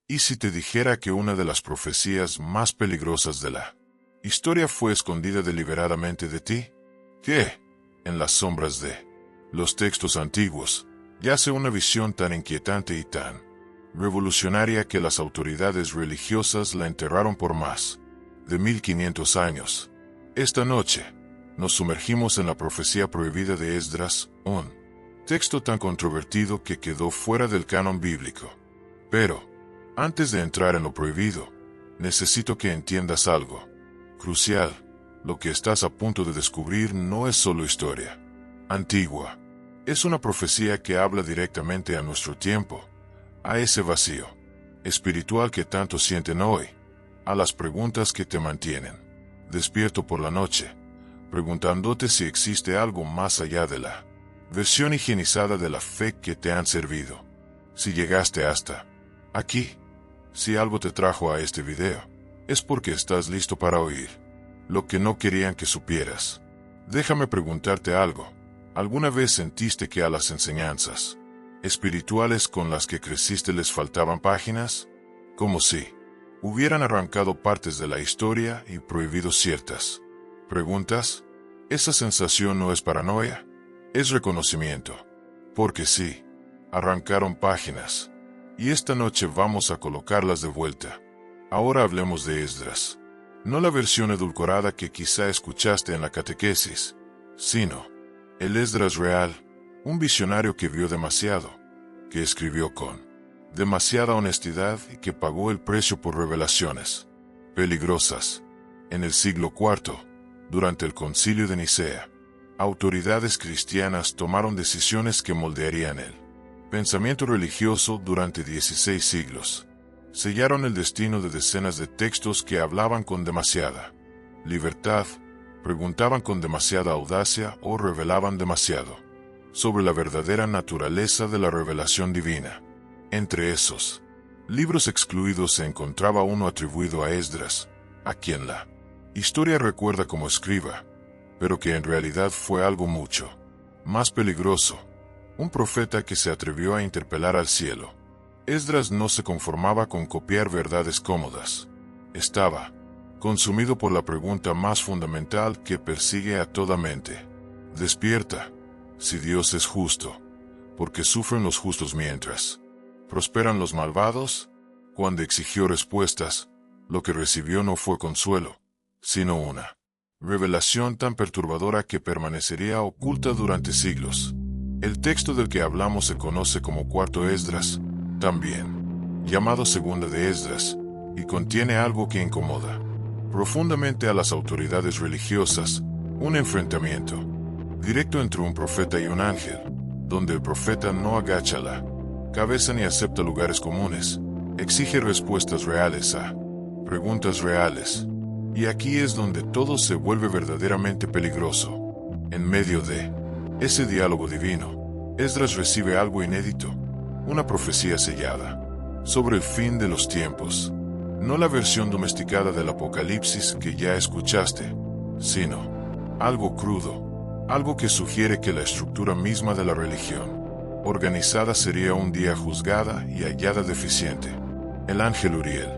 ¿Y si te dijera que una de las profecías más peligrosas de la historia fue escondida deliberadamente de ti? ¿Qué? En las sombras de los textos antiguos, yace una visión tan inquietante y tan revolucionaria que las autoridades religiosas la enterraron por más de 1500 años. Esta noche, nos sumergimos en la profecía prohibida de Esdras, un texto tan controvertido que quedó fuera del canon bíblico. Pero, antes de entrar en lo prohibido, necesito que entiendas algo crucial. Lo que estás a punto de descubrir no es solo historia antigua. Es una profecía que habla directamente a nuestro tiempo, a ese vacío espiritual que tanto sienten hoy, a las preguntas que te mantienen despierto por la noche, preguntándote si existe algo más allá de la versión higienizada de la fe que te han servido. Si llegaste hasta aquí, si algo te trajo a este video, es porque estás listo para oír lo que no querían que supieras. Déjame preguntarte algo. ¿Alguna vez sentiste que a las enseñanzas espirituales con las que creciste les faltaban páginas? Como si hubieran arrancado partes de la historia y prohibido ciertas preguntas. Esa sensación no es paranoia, es reconocimiento. Porque sí, arrancaron páginas. Y esta noche vamos a colocarlas de vuelta. Ahora hablemos de Esdras. No la versión edulcorada que quizá escuchaste en la catequesis, sino el Esdras real, un visionario que vio demasiado, que escribió con demasiada honestidad y que pagó el precio por revelaciones peligrosas. En el siglo IV, durante el Concilio de Nicea, autoridades cristianas tomaron decisiones que moldearían el pensamiento religioso durante 16 siglos. Sellaron el destino de decenas de textos que hablaban con demasiada libertad, preguntaban con demasiada audacia o revelaban demasiado sobre la verdadera naturaleza de la revelación divina. Entre esos libros excluidos se encontraba uno atribuido a Esdras, a quien la historia recuerda como escriba, pero que en realidad fue algo mucho más peligroso, un profeta que se atrevió a interpelar al cielo. Esdras no se conformaba con copiar verdades cómodas. Estaba consumido por la pregunta más fundamental que persigue a toda mente despierta: si Dios es justo, ¿por qué sufren los justos mientras prosperan los malvados? Cuando exigió respuestas, lo que recibió no fue consuelo, sino una revelación tan perturbadora que permanecería oculta durante siglos. El texto del que hablamos se conoce como Cuarto Esdras, también llamado Segunda de Esdras, y contiene algo que incomoda profundamente a las autoridades religiosas: un enfrentamiento directo entre un profeta y un ángel, donde el profeta no agacha la cabeza ni acepta lugares comunes, exige respuestas reales a preguntas reales. Y aquí es donde todo se vuelve verdaderamente peligroso. En medio de ese diálogo divino, Esdras recibe algo inédito, una profecía sellada sobre el fin de los tiempos. No la versión domesticada del Apocalipsis que ya escuchaste, sino algo crudo, algo que sugiere que la estructura misma de la religión organizada sería un día juzgada y hallada deficiente. El ángel Uriel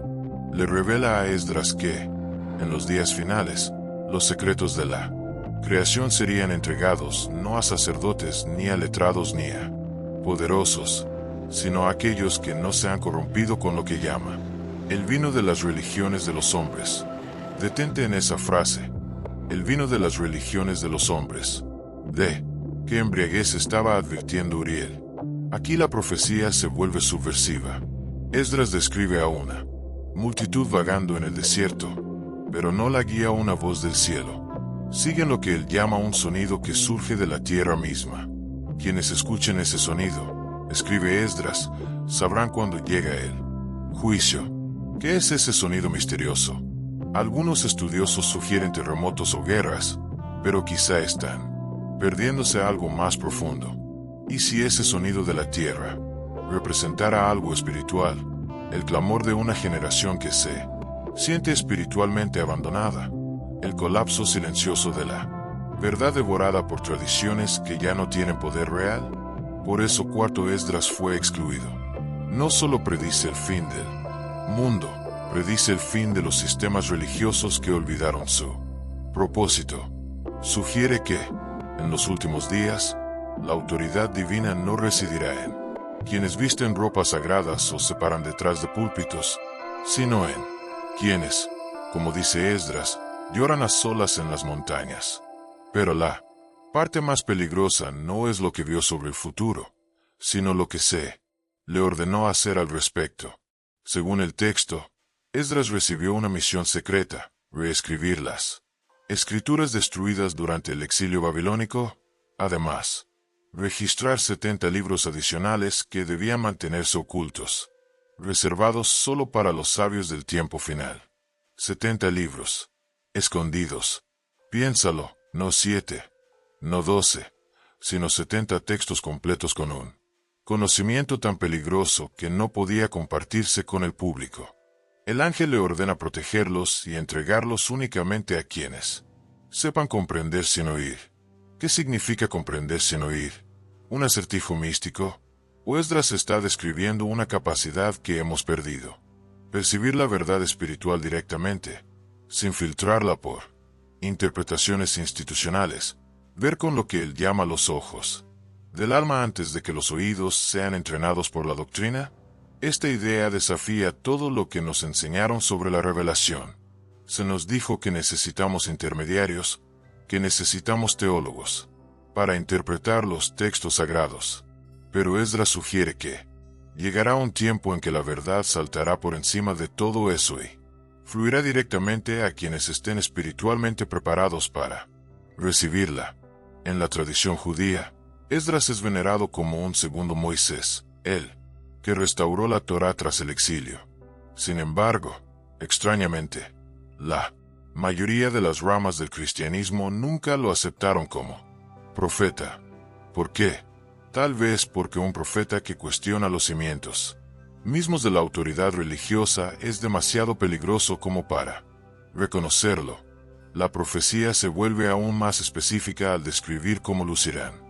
le revela a Esdras que, en los días finales, los secretos de la creación serían entregados no a sacerdotes ni a letrados ni a poderosos, sino a aquellos que no se han corrompido con lo que llama el vino de las religiones de los hombres. Detente en esa frase: el vino de las religiones de los hombres. ¿De qué embriaguez estaba advirtiendo Uriel? Aquí la profecía se vuelve subversiva. Esdras describe a una multitud vagando en el desierto, pero no la guía una voz del cielo. Siguen lo que él llama un sonido que surge de la tierra misma. Quienes escuchen ese sonido, escribe Esdras, sabrán cuando llega el juicio. ¿Qué es ese sonido misterioso? Algunos estudiosos sugieren terremotos o guerras, pero quizá están perdiéndose algo más profundo. ¿Y si ese sonido de la tierra representara algo espiritual? El clamor de una generación que se siente espiritualmente abandonada, el colapso silencioso de la verdad devorada por tradiciones que ya no tienen poder real. Por eso Cuarto Esdras fue excluido. No solo predice el fin del mundo, predice el fin de los sistemas religiosos que olvidaron su propósito. Sugiere que, en los últimos días, la autoridad divina no residirá en quienes visten ropas sagradas o se paran detrás de púlpitos, sino en quienes, como dice Esdras, lloran a solas en las montañas. Pero la parte más peligrosa no es lo que vio sobre el futuro, sino lo que se le ordenó hacer al respecto. Según el texto, Esdras recibió una misión secreta: reescribir las escrituras destruidas durante el exilio babilónico. Además, registrar 70 libros adicionales que debían mantenerse ocultos, reservados solo para los sabios del tiempo final. 70 libros, escondidos. Piénsalo, no 7, no 12, sino 70 textos completos con un conocimiento tan peligroso que no podía compartirse con el público. El ángel le ordena protegerlos y entregarlos únicamente a quienes sepan comprender sin oír. ¿Qué significa comprender sin oír? ¿Un acertijo místico? ¿O Esdras está describiendo una capacidad que hemos perdido? Percibir la verdad espiritual directamente, sin filtrarla por interpretaciones institucionales, ver con lo que él llama los ojos del alma antes de que los oídos sean entrenados por la doctrina. Esta idea desafía todo lo que nos enseñaron sobre la revelación. Se nos dijo que necesitamos intermediarios, que necesitamos teólogos, para interpretar los textos sagrados. Pero Esdras sugiere que llegará un tiempo en que la verdad saltará por encima de todo eso y fluirá directamente a quienes estén espiritualmente preparados para recibirla. En la tradición judía, Esdras es venerado como un segundo Moisés, él que restauró la Torá tras el exilio. Sin embargo, extrañamente, la mayoría de las ramas del cristianismo nunca lo aceptaron como profeta. ¿Por qué? Tal vez porque un profeta que cuestiona los cimientos mismos de la autoridad religiosa es demasiado peligroso como para reconocerlo. La profecía se vuelve aún más específica al describir cómo lucirán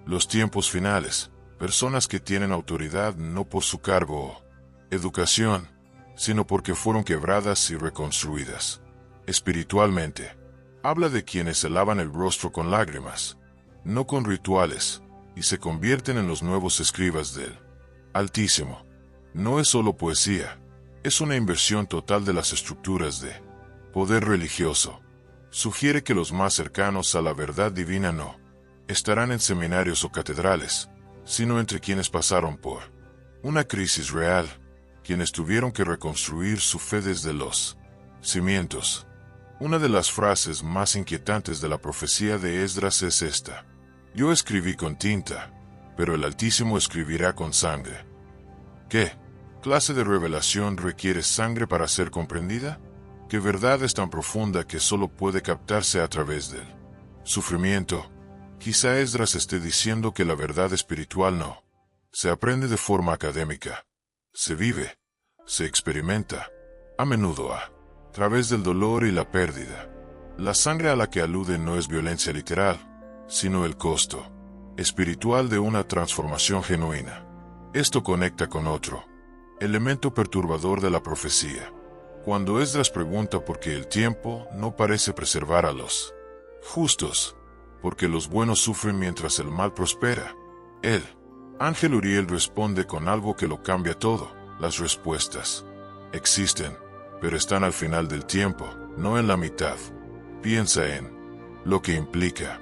los tiempos finales, personas que tienen autoridad no por su cargo o educación, sino porque fueron quebradas y reconstruidas espiritualmente. Habla de quienes se lavan el rostro con lágrimas, no con rituales, y se convierten en los nuevos escribas del Altísimo. No es solo poesía, es una inversión total de las estructuras de poder religioso. Sugiere que los más cercanos a la verdad divina no estarán en seminarios o catedrales, sino entre quienes pasaron por una crisis real, quienes tuvieron que reconstruir su fe desde los cimientos. Una de las frases más inquietantes de la profecía de Esdras es esta: yo escribí con tinta, pero el Altísimo escribirá con sangre. ¿Qué clase de revelación requiere sangre para ser comprendida? ¿Qué verdad es tan profunda que solo puede captarse a través del sufrimiento? Quizá Esdras esté diciendo que la verdad espiritual no se aprende de forma académica, se vive, se experimenta, a menudo a través del dolor y la pérdida. La sangre a la que alude no es violencia literal, sino el costo espiritual de una transformación genuina. Esto conecta con otro elemento perturbador de la profecía. Cuando Esdras pregunta por qué el tiempo no parece preservar a los justos, porque los buenos sufren mientras el mal prospera, el ángel Uriel responde con algo que lo cambia todo. Las respuestas existen, pero están al final del tiempo, no en la mitad. Piensa en lo que implica.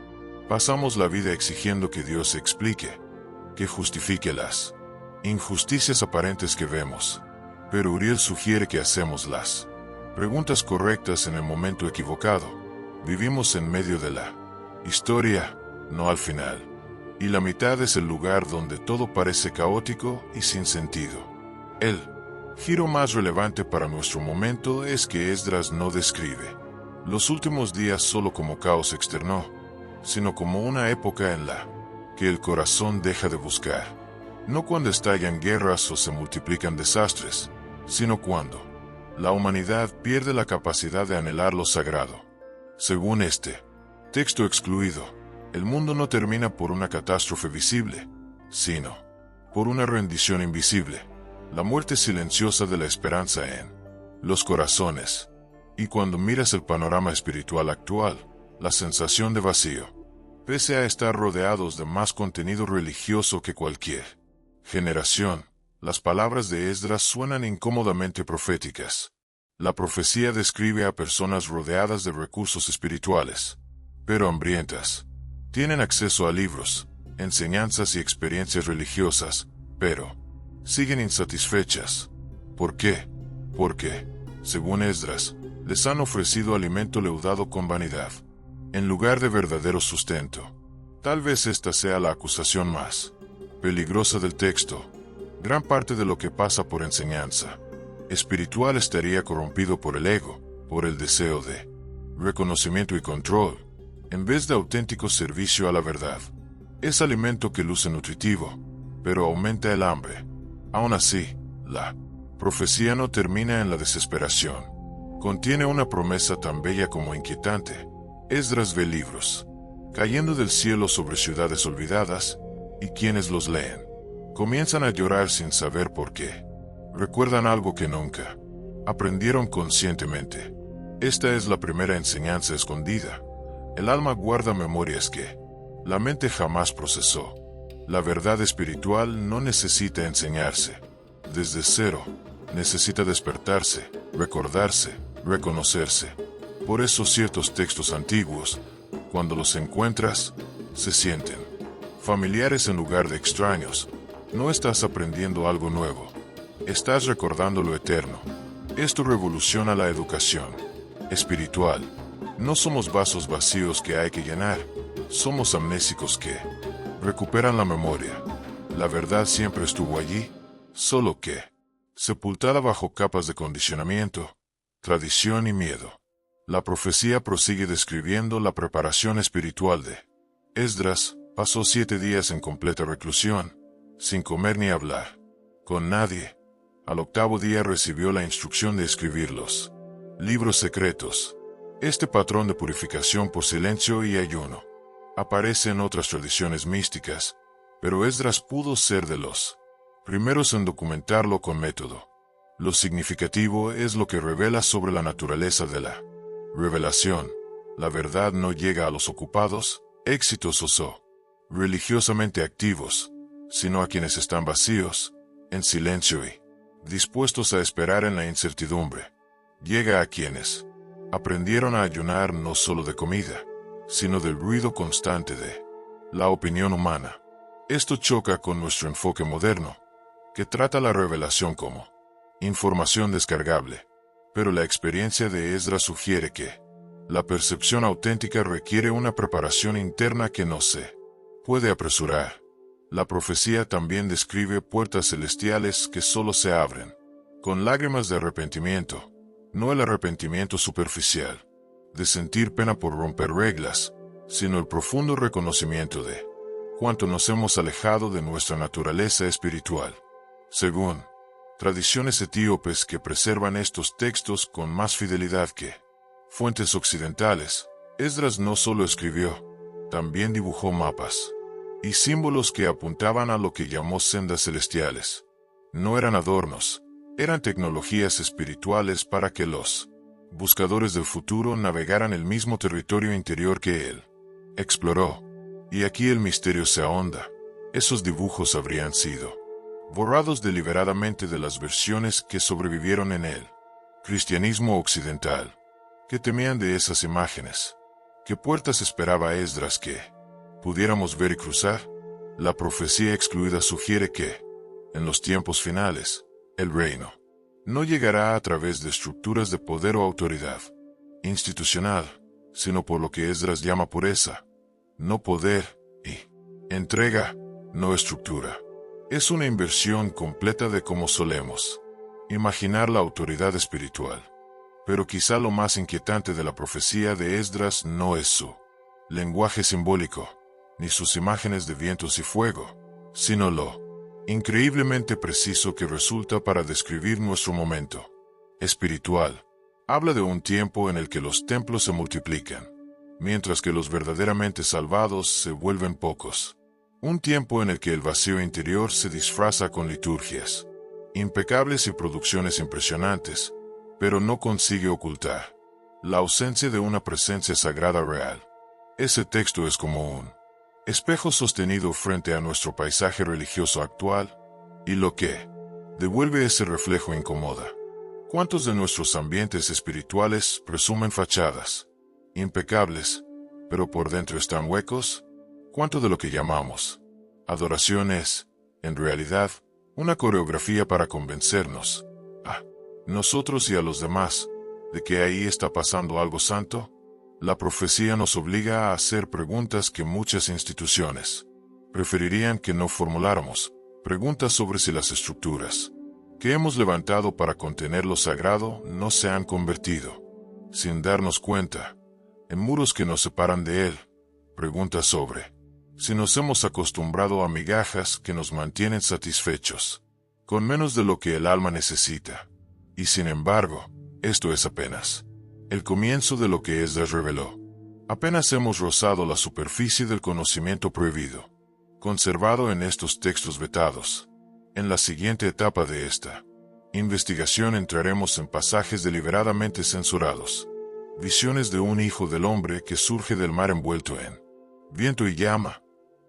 Pasamos la vida exigiendo que Dios se explique, que justifique las injusticias aparentes que vemos. Pero Uriel sugiere que hacemos las preguntas correctas en el momento equivocado. Vivimos en medio de la historia, no al final. Y la mitad es el lugar donde todo parece caótico y sin sentido. El giro más relevante para nuestro momento es que Esdras no describe los últimos días solo como caos externo, sino como una época en la que el corazón deja de buscar. No cuando estallan guerras o se multiplican desastres, sino cuando la humanidad pierde la capacidad de anhelar lo sagrado. Según este texto excluido, el mundo no termina por una catástrofe visible, sino por una rendición invisible. la muerte silenciosa de la esperanza en los corazones. Y cuando miras el panorama espiritual actual, la sensación de vacío, pese a estar rodeados de más contenido religioso que cualquier generación, las palabras de Esdras suenan incómodamente proféticas. La profecía describe a personas rodeadas de recursos espirituales, pero hambrientas. Tienen acceso a libros, enseñanzas y experiencias religiosas, pero siguen insatisfechas. ¿Por qué? Porque, según Esdras, les han ofrecido alimento leudado con vanidad, en lugar de verdadero sustento. Tal vez esta sea la acusación más peligrosa del texto. Gran parte de lo que pasa por enseñanza espiritual estaría corrompido por el ego, por el deseo de reconocimiento y control, en vez de auténtico servicio a la verdad. Es alimento que luce nutritivo, pero aumenta el hambre. Aún así, la profecía no termina en la desesperación. Contiene una promesa tan bella como inquietante. Esdras ve libros cayendo del cielo sobre ciudades olvidadas, y quienes los leen comienzan a llorar sin saber por qué. Recuerdan algo que nunca aprendieron conscientemente. Esta es la primera enseñanza escondida. El alma guarda memorias que la mente jamás procesó. La verdad espiritual no necesita enseñarse desde cero. Necesita despertarse, recordarse, reconocerse. Por eso ciertos textos antiguos, cuando los encuentras, se sienten familiares en lugar de extraños. No estás aprendiendo algo nuevo. Estás recordando lo eterno. Esto revoluciona la educación espiritual. No somos vasos vacíos que hay que llenar. Somos amnésicos que recuperan la memoria. La verdad siempre estuvo allí, solo que sepultada bajo capas de condicionamiento, tradición y miedo. La profecía prosigue describiendo la preparación espiritual de Esdras. Pasó 7 días en completa reclusión, sin comer ni hablar con nadie. Al 8º día recibió la instrucción de escribir los libros secretos. Este patrón de purificación por silencio y ayuno aparece en otras tradiciones místicas, pero Esdras pudo ser de los primeros en documentarlo con método. Lo significativo es lo que revela sobre la naturaleza de la revelación. La verdad no llega a los ocupados, exitosos o religiosamente activos, sino a quienes están vacíos, en silencio y dispuestos a esperar en la incertidumbre. Llega a quienes aprendieron a ayunar no solo de comida, sino del ruido constante de la opinión humana. Esto choca con nuestro enfoque moderno, que trata la revelación como información descargable, pero la experiencia de Esdras sugiere que la percepción auténtica requiere una preparación interna que no se puede apresurar. La profecía también describe puertas celestiales que solo se abren con lágrimas de arrepentimiento, no el arrepentimiento superficial, de sentir pena por romper reglas, sino el profundo reconocimiento de cuánto nos hemos alejado de nuestra naturaleza espiritual. Según tradiciones etíopes que preservan estos textos con más fidelidad que fuentes occidentales, Esdras no solo escribió, también dibujó mapas y símbolos que apuntaban a lo que llamó sendas celestiales. No eran adornos, eran tecnologías espirituales para que los buscadores del futuro navegaran el mismo territorio interior que él exploró. Y aquí el misterio se ahonda. Esos dibujos habrían sido borrados deliberadamente de las versiones que sobrevivieron en el cristianismo occidental. ¿Qué temían de esas imágenes? ¿Qué puertas esperaba Esdras que pudiéramos ver y cruzar? La profecía excluida sugiere que, en los tiempos finales, el reino no llegará a través de estructuras de poder o autoridad institucional, sino por lo que Esdras llama pureza, no poder, y entrega, no estructura. Es una inversión completa de cómo solemos imaginar la autoridad espiritual. Pero quizá lo más inquietante de la profecía de Esdras no es su lenguaje simbólico, ni sus imágenes de vientos y fuego, sino lo increíblemente preciso que resulta para describir nuestro momento espiritual. Habla de un tiempo en el que los templos se multiplican, mientras que los verdaderamente salvados se vuelven pocos. Un tiempo en el que el vacío interior se disfraza con liturgias impecables y producciones impresionantes, pero no consigue ocultar la ausencia de una presencia sagrada real. Ese texto es como un espejo sostenido frente a nuestro paisaje religioso actual, y lo que devuelve ese reflejo incomoda. ¿Cuántos de nuestros ambientes espirituales presumen fachadas impecables, pero por dentro están huecos? ¿Cuánto de lo que llamamos adoración es, en realidad, una coreografía para convencernos, a nosotros y a los demás, de que ahí está pasando algo santo? La profecía nos obliga a hacer preguntas que muchas instituciones preferirían que no formuláramos, preguntas sobre si las estructuras que hemos levantado para contener lo sagrado no se han convertido, sin darnos cuenta, en muros que nos separan de él. Preguntas sobre si nos hemos acostumbrado a migajas que nos mantienen satisfechos, con menos de lo que el alma necesita. Y sin embargo, esto es apenas el comienzo de lo que Esdras reveló. Apenas hemos rozado la superficie del conocimiento prohibido, conservado en estos textos vetados. En la siguiente etapa de esta investigación entraremos en pasajes deliberadamente censurados, visiones de un hijo del hombre que surge del mar envuelto en viento y llama,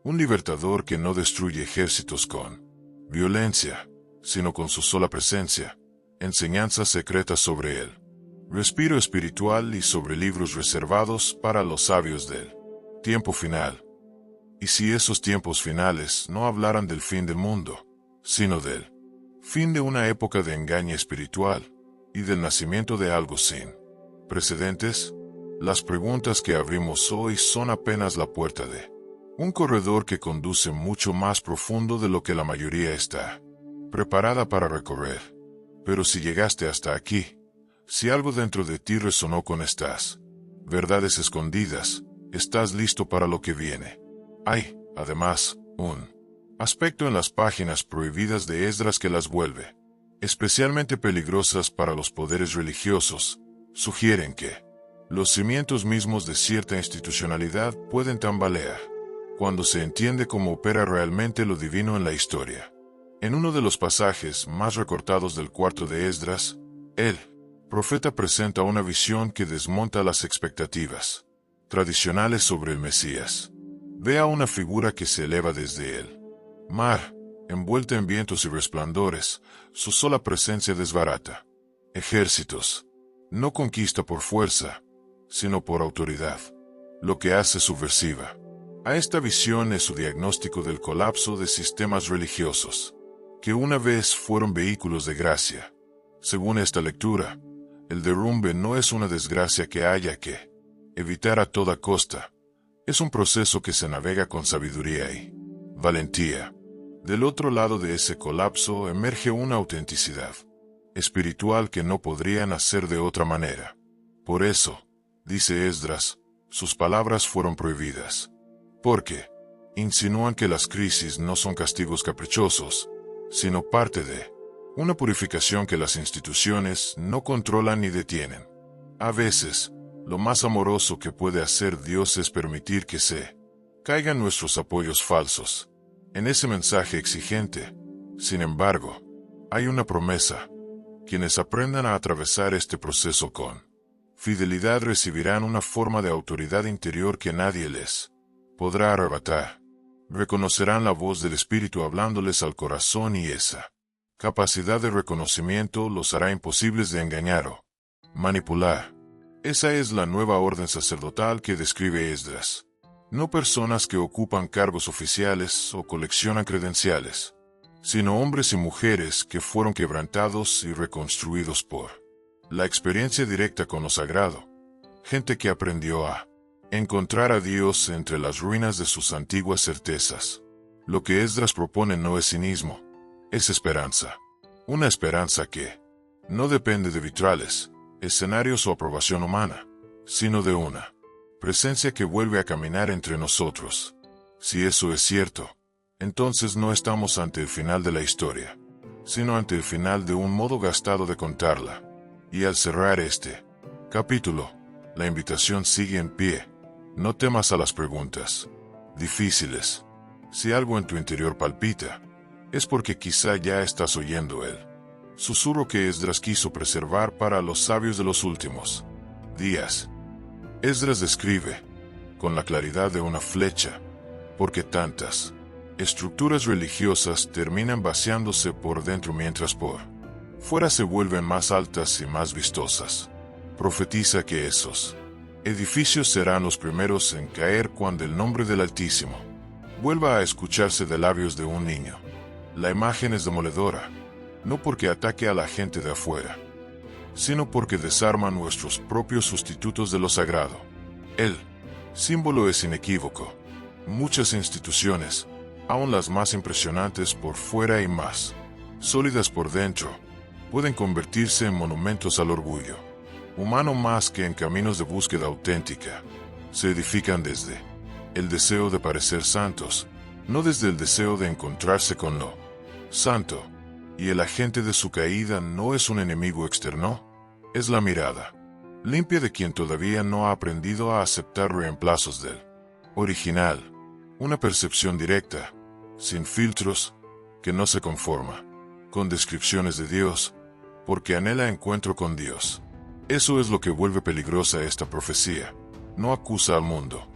un libertador que no destruye ejércitos con violencia, sino con su sola presencia, enseñanzas secretas sobre él, respiro espiritual y sobre libros reservados para los sabios del tiempo final. Y si esos tiempos finales no hablaran del fin del mundo, sino del fin de una época de engaño espiritual y del nacimiento de algo sin precedentes, las preguntas que abrimos hoy son apenas la puerta de un corredor que conduce mucho más profundo de lo que la mayoría está preparada para recorrer. Pero si llegaste hasta aquí, si algo dentro de ti resonó con estas verdades escondidas, estás listo para lo que viene. Hay, además, un aspecto en las páginas prohibidas de Esdras que las vuelve especialmente peligrosas para los poderes religiosos. Sugieren que los cimientos mismos de cierta institucionalidad pueden tambalear cuando se entiende cómo opera realmente lo divino en la historia. En uno de los pasajes más recortados del cuarto de Esdras, el profeta presenta una visión que desmonta las expectativas tradicionales sobre el Mesías. Ve a una figura que se eleva desde el mar, envuelta en vientos y resplandores, su sola presencia desbarata ejércitos. No conquista por fuerza, sino por autoridad, lo que hace subversiva a esta visión es su diagnóstico del colapso de sistemas religiosos, que una vez fueron vehículos de gracia. Según esta lectura, el derrumbe no es una desgracia que haya que evitar a toda costa, es un proceso que se navega con sabiduría y valentía. Del otro lado de ese colapso emerge una autenticidad espiritual que no podría nacer de otra manera. Por eso, dice Esdras, sus palabras fueron prohibidas. Porque insinúan que las crisis no son castigos caprichosos, sino parte de una purificación que las instituciones no controlan ni detienen. A veces, lo más amoroso que puede hacer Dios es permitir que se caigan nuestros apoyos falsos. En ese mensaje exigente, sin embargo, hay una promesa. Quienes aprendan a atravesar este proceso con fidelidad recibirán una forma de autoridad interior que nadie les podrá arrebatar. Reconocerán la voz del Espíritu hablándoles al corazón y esa capacidad de reconocimiento los hará imposibles de engañar o manipular. Esa es la nueva orden sacerdotal que describe Esdras. No personas que ocupan cargos oficiales o coleccionan credenciales, sino hombres y mujeres que fueron quebrantados y reconstruidos por la experiencia directa con lo sagrado. Gente que aprendió a encontrar a Dios entre las ruinas de sus antiguas certezas. Lo que Esdras propone no es cinismo, es esperanza. Una esperanza que no depende de vitrales, escenarios o aprobación humana, sino de una presencia que vuelve a caminar entre nosotros. Si eso es cierto, entonces no estamos ante el final de la historia, sino ante el final de un modo gastado de contarla. Y al cerrar este capítulo, la invitación sigue en pie. No temas a las preguntas difíciles. Si algo en tu interior palpita, es porque quizá ya estás oyendo el susurro que Esdras quiso preservar para los sabios de los últimos días. Esdras describe, con la claridad de una flecha, porque tantas estructuras religiosas terminan vaciándose por dentro mientras por fuera se vuelven más altas y más vistosas. Profetiza que esos edificios serán los primeros en caer cuando el nombre del Altísimo vuelva a escucharse de labios de un niño. La imagen es demoledora, no porque ataque a la gente de afuera, sino porque desarma nuestros propios sustitutos de lo sagrado. El símbolo es inequívoco. Muchas instituciones, aun las más impresionantes por fuera y más sólidas por dentro, pueden convertirse en monumentos al orgullo humano más que en caminos de búsqueda auténtica. Se edifican desde el deseo de parecer santos, no desde el deseo de encontrarse con lo santo. Y el agente de su caída no es un enemigo externo, es la mirada limpia de quien todavía no ha aprendido a aceptar reemplazos del original. Una percepción directa, sin filtros, que no se conforma con descripciones de Dios, porque anhela encuentro con Dios. Eso es lo que vuelve peligrosa esta profecía. No acusa al mundo,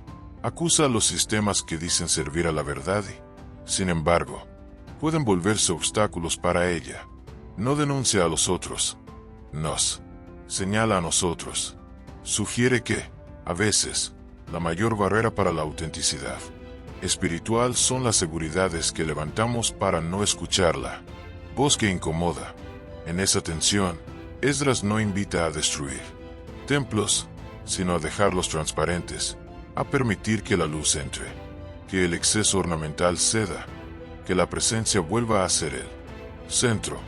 acusa a los sistemas que dicen servir a la verdad y, sin embargo, pueden volverse obstáculos para ella. No denuncia a los otros, nos señala a nosotros. Sugiere que, a veces, la mayor barrera para la autenticidad espiritual son las seguridades que levantamos para no escucharla. Voz que incomoda. En esa tensión, Esdras no invita a destruir templos, sino a dejarlos transparentes, a permitir que la luz entre, que el exceso ornamental ceda, que la presencia vuelva a ser el centro.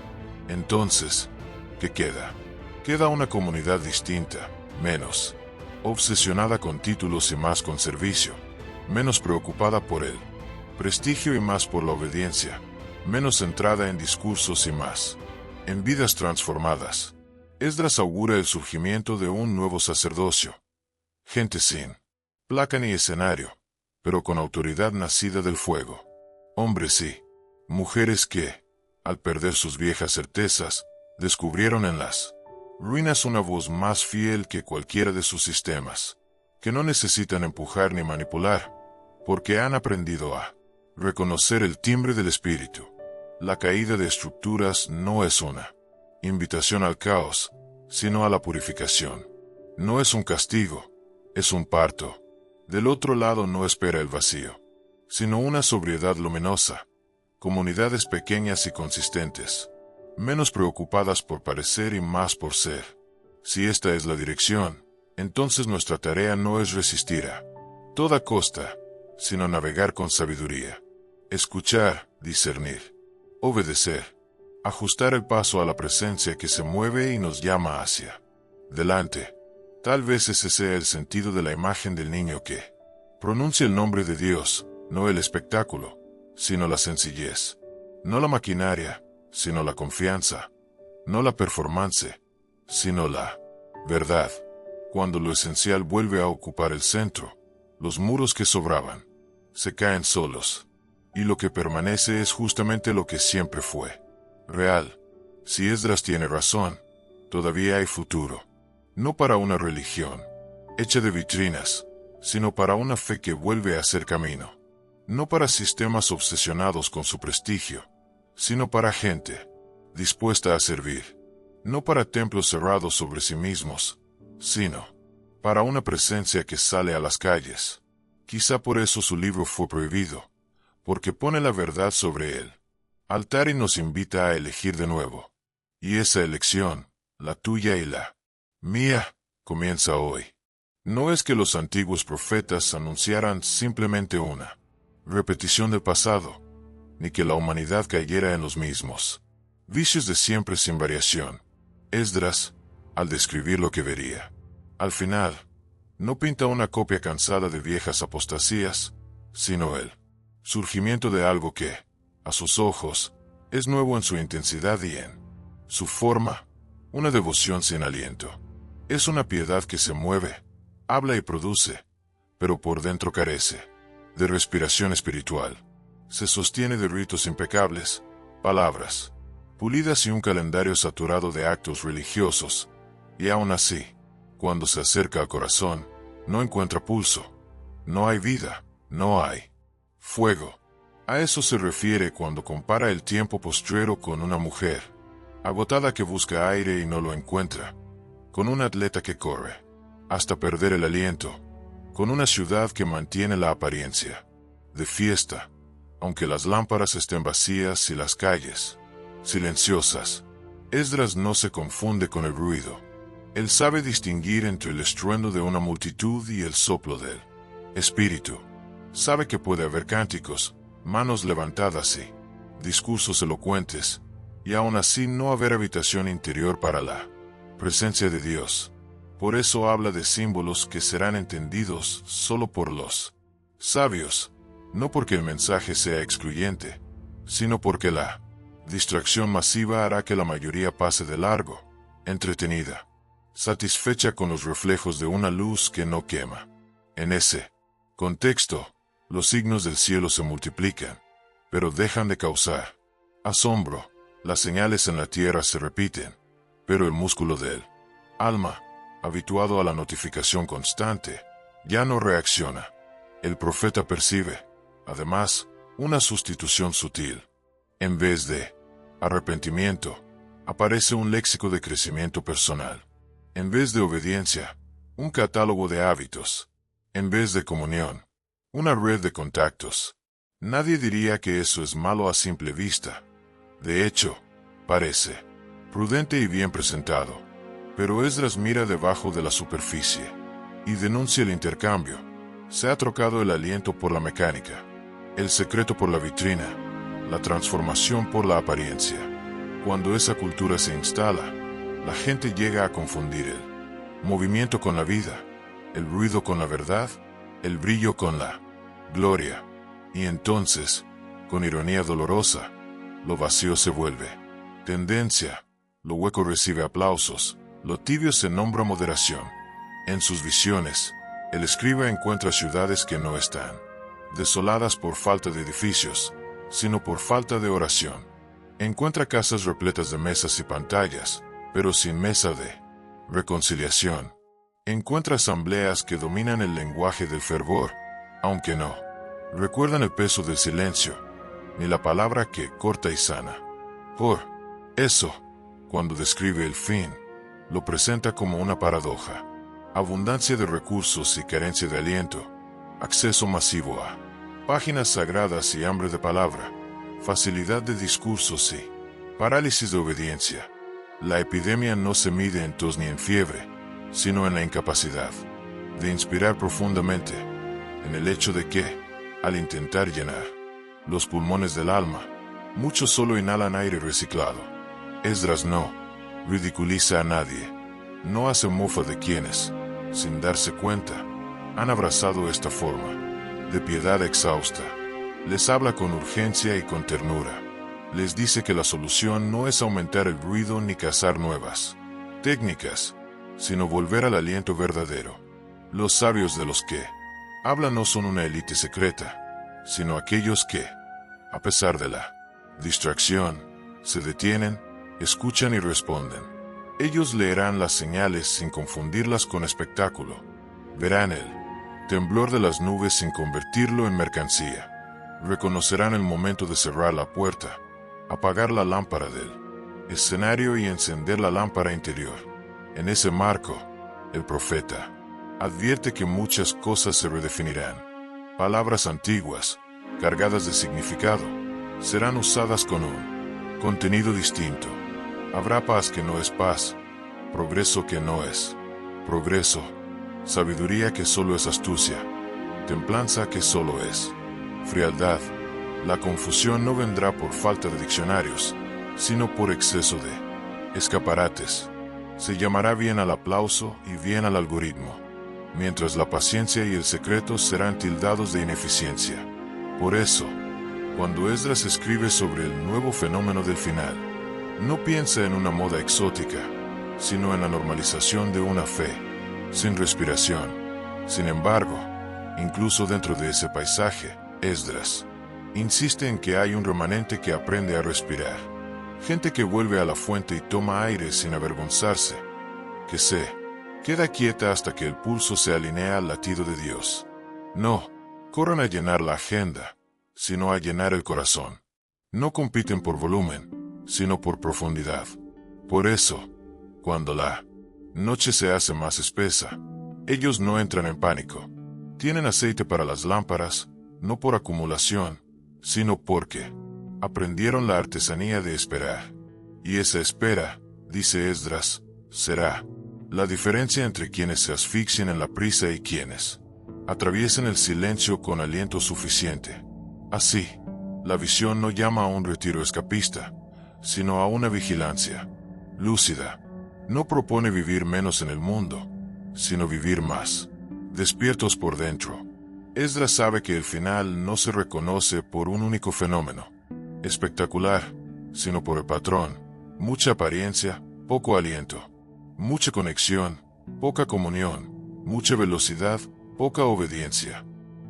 Entonces, ¿qué queda? Queda una comunidad distinta, menos obsesionada con títulos y más con servicio, menos preocupada por el prestigio y más por la obediencia, menos centrada en discursos y más en vidas transformadas. Esdras augura el surgimiento de un nuevo sacerdocio. Gente sin placa ni escenario, pero con autoridad nacida del fuego. Hombres y mujeres que, al perder sus viejas certezas, descubrieron en las ruinas una voz más fiel que cualquiera de sus sistemas, que no necesitan empujar ni manipular, porque han aprendido a reconocer el timbre del espíritu. La caída de estructuras no es una invitación al caos, sino a la purificación. No es un castigo, es un parto. Del otro lado no espera el vacío, sino una sobriedad luminosa. Comunidades pequeñas y consistentes, menos preocupadas por parecer y más por ser. Si esta es la dirección, entonces nuestra tarea no es resistir a toda costa, sino navegar con sabiduría. Escuchar, discernir, obedecer, ajustar el paso a la presencia que se mueve y nos llama hacia delante. Tal vez ese sea el sentido de la imagen del niño que pronuncia el nombre de Dios, no el espectáculo, sino la sencillez. No la maquinaria, sino la confianza. No la performance, sino la verdad. Cuando lo esencial vuelve a ocupar el centro, los muros que sobraban se caen solos, y lo que permanece es justamente lo que siempre fue. Real. Si Esdras tiene razón, todavía hay futuro. No para una religión hecha de vitrinas, sino para una fe que vuelve a ser camino. No para sistemas obsesionados con su prestigio, sino para gente dispuesta a servir. No para templos cerrados sobre sí mismos, sino para una presencia que sale a las calles. Quizá por eso su libro fue prohibido, porque pone la verdad sobre el altar y nos invita a elegir de nuevo. Y esa elección, la tuya y la mía, comienza hoy. No es que los antiguos profetas anunciaran simplemente una repetición del pasado, ni que la humanidad cayera en los mismos vicios de siempre sin variación. Esdras, al describir lo que vería, al final, no pinta una copia cansada de viejas apostasías, sino el surgimiento de algo que, a sus ojos, es nuevo en su intensidad y en su forma, una devoción sin aliento. Es una piedad que se mueve, habla y produce, pero por dentro carece de respiración espiritual. Se sostiene de ritos impecables, palabras pulidas y un calendario saturado de actos religiosos. Y aún así, cuando se acerca al corazón, no encuentra pulso. No hay vida, no hay fuego. A eso se refiere cuando compara el tiempo postrero con una mujer agotada que busca aire y no lo encuentra, con un atleta que corre hasta perder el aliento, con una ciudad que mantiene la apariencia de fiesta, aunque las lámparas estén vacías y las calles silenciosas. Esdras no se confunde con el ruido. Él sabe distinguir entre el estruendo de una multitud y el soplo del espíritu. Sabe que puede haber cánticos, manos levantadas y discursos elocuentes, y aún así no haber habitación interior para la presencia de Dios. Por eso habla de símbolos que serán entendidos solo por los sabios, no porque el mensaje sea excluyente, sino porque la distracción masiva hará que la mayoría pase de largo, entretenida, satisfecha con los reflejos de una luz que no quema. En ese contexto, los signos del cielo se multiplican, pero dejan de causar asombro. Las señales en la tierra se repiten, pero el músculo del alma, habituado a la notificación constante, ya no reacciona. El profeta percibe, además, una sustitución sutil. En vez de arrepentimiento, aparece un léxico de crecimiento personal. En vez de obediencia, un catálogo de hábitos. En vez de comunión, una red de contactos. Nadie diría que eso es malo a simple vista. De hecho, parece prudente y bien presentado. Pero Esdras mira debajo de la superficie y denuncia el intercambio. Se ha trocado el aliento por la mecánica, el secreto por la vitrina, la transformación por la apariencia. Cuando esa cultura se instala, la gente llega a confundir el movimiento con la vida, el ruido con la verdad, el brillo con la gloria. Y entonces, con ironía dolorosa, lo vacío se vuelve tendencia, lo hueco recibe aplausos, lo tibio se nombra moderación. En sus visiones, el escriba encuentra ciudades que no están desoladas por falta de edificios, sino por falta de oración. Encuentra casas repletas de mesas y pantallas, pero sin mesa de reconciliación. Encuentra asambleas que dominan el lenguaje del fervor, aunque no recuerdan el peso del silencio, ni la palabra que corta y sana. Por eso, cuando describe el fin, lo presenta como una paradoja. Abundancia de recursos y carencia de aliento, acceso masivo a páginas sagradas y hambre de palabra, facilidad de discursos y parálisis de obediencia. La epidemia no se mide en tos ni en fiebre, sino en la incapacidad de inspirar profundamente, en el hecho de que, al intentar llenar los pulmones del alma, muchos solo inhalan aire reciclado. Esdras no ridiculiza a nadie, no hace mofa de quienes, sin darse cuenta, han abrazado esta forma de piedad exhausta. Les habla con urgencia y con ternura. Les dice que la solución no es aumentar el ruido ni cazar nuevas técnicas, sino volver al aliento verdadero. Los sabios de los que hablan no son una élite secreta, sino aquellos que, a pesar de la distracción, se detienen, escuchan y responden. Ellos leerán las señales sin confundirlas con espectáculo. Verán el temblor de las nubes sin convertirlo en mercancía. Reconocerán el momento de cerrar la puerta, apagar la lámpara del escenario y encender la lámpara interior. En ese marco, el profeta advierte que muchas cosas se redefinirán. Palabras antiguas, cargadas de significado, serán usadas con un contenido distinto. Habrá paz que no es paz, progreso que no es progreso, sabiduría que solo es astucia, templanza que solo es frialdad. La confusión no vendrá por falta de diccionarios, sino por exceso de escaparates. Se llamará bien al aplauso y bien al algoritmo, mientras la paciencia y el secreto serán tildados de ineficiencia. Por eso, cuando Esdras escribe sobre el nuevo fenómeno del final, no piensa en una moda exótica, sino en la normalización de una fe sin respiración. Sin embargo, incluso dentro de ese paisaje, Esdras insiste en que hay un remanente que aprende a respirar. Gente que vuelve a la fuente y toma aire sin avergonzarse, que se queda quieta hasta que el pulso se alinea al latido de Dios. No corran a llenar la agenda, sino a llenar el corazón. No compiten por volumen, sino por profundidad. Por eso, cuando la noche se hace más espesa, ellos no entran en pánico. Tienen aceite para las lámparas, no por acumulación, sino porque aprendieron la artesanía de esperar. Y esa espera, dice Esdras, será la diferencia entre quienes se asfixian en la prisa y quienes atraviesen el silencio con aliento suficiente. Así, la visión no llama a un retiro escapista, sino a una vigilancia lúcida. No propone vivir menos en el mundo, sino vivir más, despiertos por dentro. Esdras sabe que el final no se reconoce por un único fenómeno espectacular, sino por el patrón: mucha apariencia, poco aliento; mucha conexión, poca comunión; mucha velocidad, poca obediencia.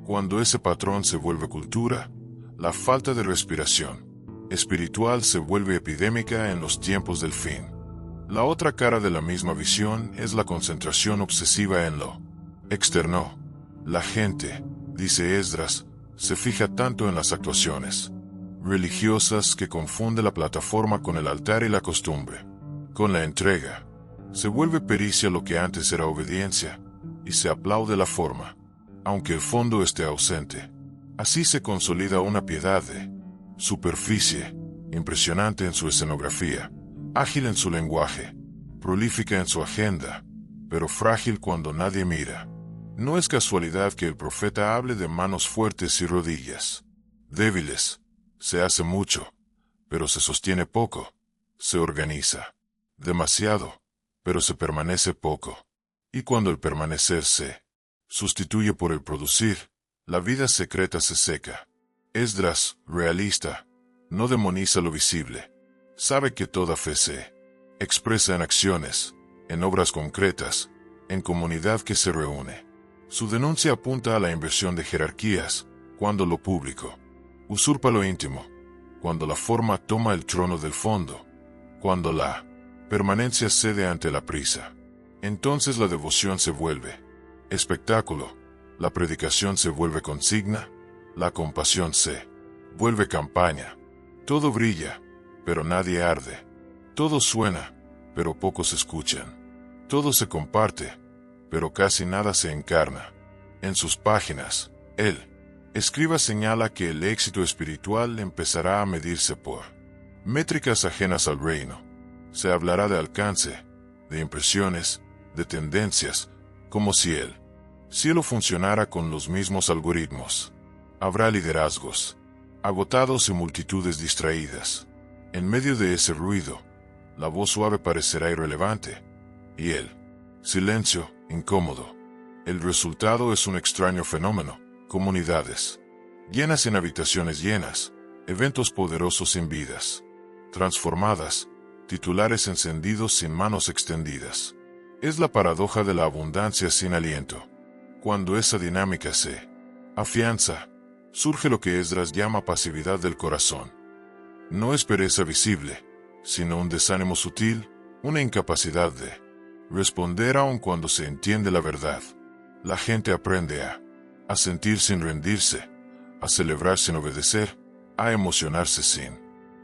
Cuando ese patrón se vuelve cultura, la falta de respiración espiritual se vuelve epidémica en los tiempos del fin. La otra cara de la misma visión es la concentración obsesiva en lo externo. La gente, dice Esdras, se fija tanto en las actuaciones religiosas que confunde la plataforma con el altar y la costumbre con la entrega. Se vuelve pericia lo que antes era obediencia, y se aplaude la forma, aunque el fondo esté ausente. Así se consolida una piedad de superficie, impresionante en su escenografía, ágil en su lenguaje, prolífica en su agenda, pero frágil cuando nadie mira. No es casualidad que el profeta hable de manos fuertes y rodillas débiles. Se hace mucho, pero se sostiene poco. Se organiza demasiado, pero se permanece poco. Y cuando el permanecer se sustituye por el producir, la vida secreta se seca. Esdras, realista, no demoniza lo visible. Sabe que toda fe se expresa en acciones, en obras concretas, en comunidad que se reúne. Su denuncia apunta a la inversión de jerarquías, cuando lo público usurpa lo íntimo, cuando la forma toma el trono del fondo, cuando la permanencia cede ante la prisa. Entonces la devoción se vuelve espectáculo, la predicación se vuelve consigna, la compasión se vuelve campaña. Todo brilla, pero nadie arde. Todo suena, pero pocos escuchan. Todo se comparte, pero casi nada se encarna. En sus páginas, el escriba señala que el éxito espiritual empezará a medirse por métricas ajenas al reino. Se hablará de alcance, de impresiones, de tendencias, como si el cielo funcionara con los mismos algoritmos. Habrá liderazgos agotados y multitudes distraídas. En medio de ese ruido, la voz suave parecerá irrelevante, y el silencio incómodo. El resultado es un extraño fenómeno: comunidades llenas en habitaciones llenas, eventos poderosos sin vidas transformadas, titulares encendidos sin manos extendidas. Es la paradoja de la abundancia sin aliento. Cuando esa dinámica se afianza, surge lo que Esdras llama pasividad del corazón. No es pereza visible, sino un desánimo sutil, una incapacidad de responder aun cuando se entiende la verdad. La gente aprende a sentir sin rendirse, a celebrar sin obedecer, a emocionarse sin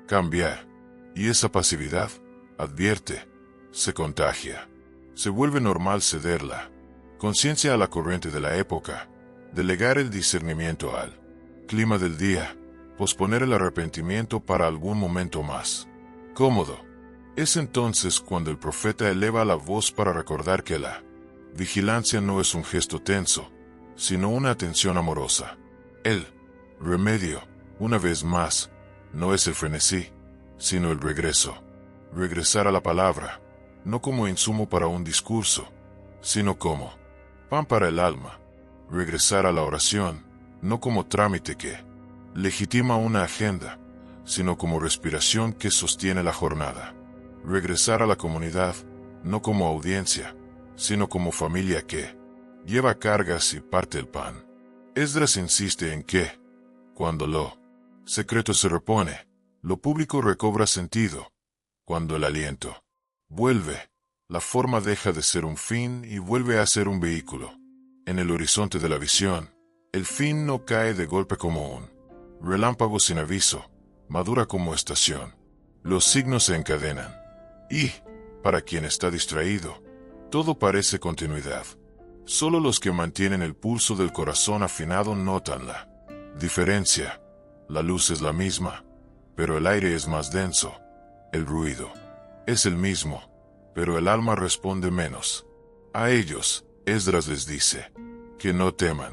cambiar. Y esa pasividad, advierte, se contagia. Se vuelve normal cederla conciencia a la corriente de la época, delegar el discernimiento al clima del día, posponer el arrepentimiento para algún momento más cómodo. Es entonces cuando el profeta eleva la voz para recordar que la vigilancia no es un gesto tenso, sino una atención amorosa. El remedio, una vez más, no es el frenesí, sino el regreso. Regresar a la palabra, no como insumo para un discurso, sino como pan para el alma. Regresar a la oración, no como trámite que legitima una agenda, sino como respiración que sostiene la jornada. Regresar a la comunidad, no como audiencia, sino como familia que lleva cargas y parte el pan. Esdras insiste en que, cuando lo secreto se repone, lo público recobra sentido, Cuando el aliento vuelve, la forma deja de ser un fin y vuelve a ser un vehículo. En el horizonte de la visión, el fin no cae de golpe como un relámpago sin aviso, madura como estación. Los signos se encadenan. Y, para quien está distraído, todo parece continuidad. Solo los que mantienen el pulso del corazón afinado notan la diferencia. La luz es la misma, pero el aire es más denso. El ruido es el mismo, pero el alma responde menos. A ellos, Esdras les dice que no teman.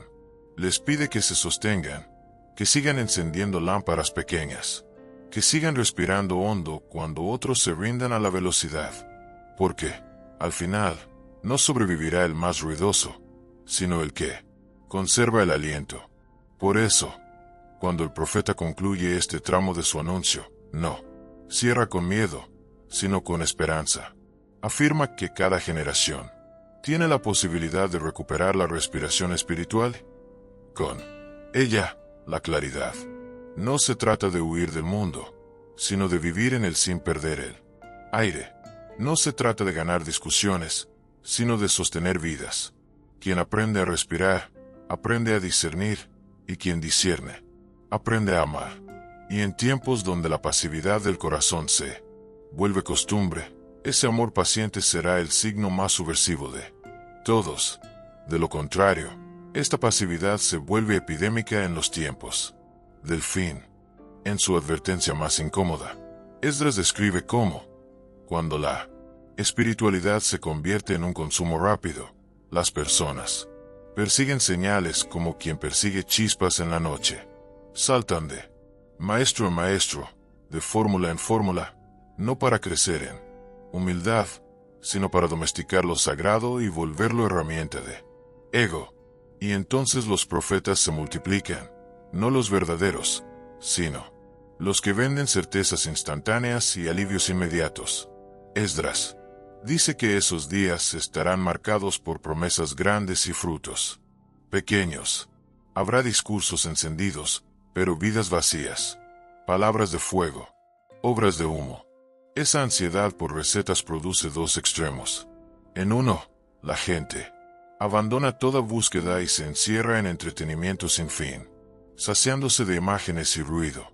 Les pide que se sostengan, que sigan encendiendo lámparas pequeñas, que sigan respirando hondo cuando otros se rindan a la velocidad. Porque, al final, no sobrevivirá el más ruidoso, sino el que conserva el aliento. Por eso, cuando el profeta concluye este tramo de su anuncio, no cierra con miedo, sino con esperanza. Afirma que cada generación tiene la posibilidad de recuperar la respiración espiritual. Con ella, la claridad. No se trata de huir del mundo, sino de vivir en él sin perder el aire. No se trata de ganar discusiones, sino de sostener vidas. Quien aprende a respirar, aprende a discernir, y quien discierne, aprende a amar. Y en tiempos donde la pasividad del corazón se vuelve costumbre, ese amor paciente será el signo más subversivo de todos. De lo contrario, esta pasividad se vuelve epidémica en los tiempos del fin. En su advertencia más incómoda, Esdras describe cómo, cuando la espiritualidad se convierte en un consumo rápido, las personas persiguen señales como quien persigue chispas en la noche. Saltan de maestro en maestro, de fórmula en fórmula, no para crecer en humildad, sino para domesticar lo sagrado y volverlo herramienta de ego. Y entonces los profetas se multiplican, no los verdaderos, sino los que venden certezas instantáneas y alivios inmediatos. Esdras dice que esos días estarán marcados por promesas grandes y frutos pequeños. Habrá discursos encendidos, pero vidas vacías, palabras de fuego, obras de humo. Esa ansiedad por recetas produce dos extremos. En uno, la gente abandona toda búsqueda y se encierra en entretenimiento sin fin, saciándose de imágenes y ruido.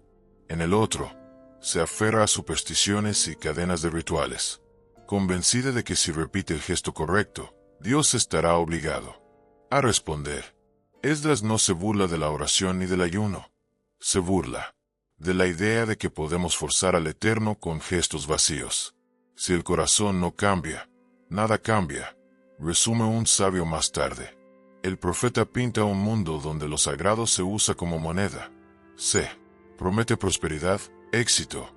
En el otro, se aferra a supersticiones y cadenas de rituales, convencida de que si repite el gesto correcto, Dios estará obligado a responder. Esdras no se burla de la oración ni del ayuno, se burla de la idea de que podemos forzar al Eterno con gestos vacíos. Si el corazón no cambia, nada cambia, resume un sabio más tarde. El profeta pinta un mundo donde lo sagrado se usa como moneda. Se promete prosperidad, éxito,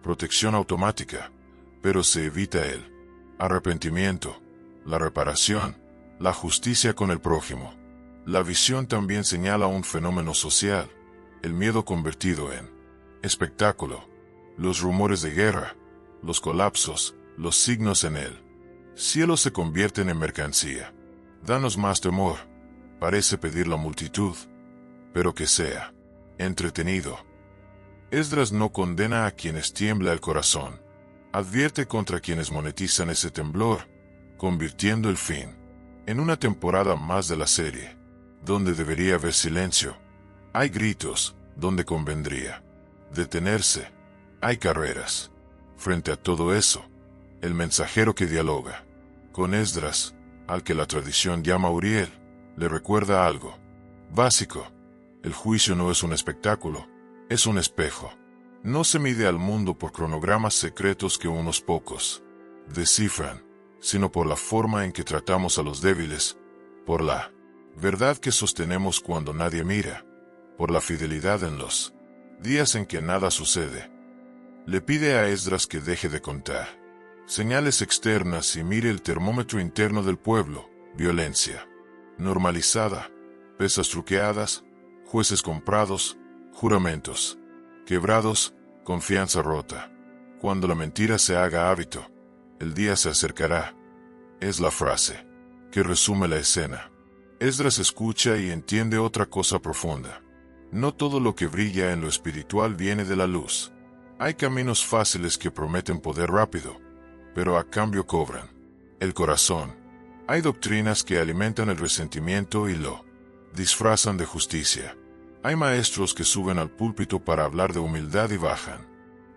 protección automática, pero se evita el arrepentimiento, la reparación, la justicia con el prójimo. La visión también señala un fenómeno social, el miedo convertido en espectáculo, los rumores de guerra, los colapsos, los signos en el cielo se convierten en mercancía. Danos más temor, parece pedir la multitud, pero que sea entretenido. Esdras no condena a quienes tiembla el corazón, advierte contra quienes monetizan ese temblor, convirtiendo el fin en una temporada más de la serie, donde debería haber silencio. Hay gritos, donde convendría detenerse. Hay carreras. Frente a todo eso, el mensajero que dialoga con Esdras, al que la tradición llama Uriel, le recuerda algo básico. El juicio no es un espectáculo, es un espejo. No se mide al mundo por cronogramas secretos que unos pocos descifran, sino por la forma en que tratamos a los débiles, por la verdad que sostenemos cuando nadie mira, por la fidelidad en los días en que nada sucede. Le pide a Esdras que deje de contar señales externas y mire el termómetro interno del pueblo: violencia normalizada, pesas truqueadas, jueces comprados, juramentos quebrados, confianza rota. Cuando la mentira se haga hábito, el día se acercará. Es la frase que resume la escena. Esdras escucha y entiende otra cosa profunda. No todo lo que brilla en lo espiritual viene de la luz. Hay caminos fáciles que prometen poder rápido, pero a cambio cobran el corazón. Hay doctrinas que alimentan el resentimiento y lo disfrazan de justicia. Hay maestros que suben al púlpito para hablar de humildad y bajan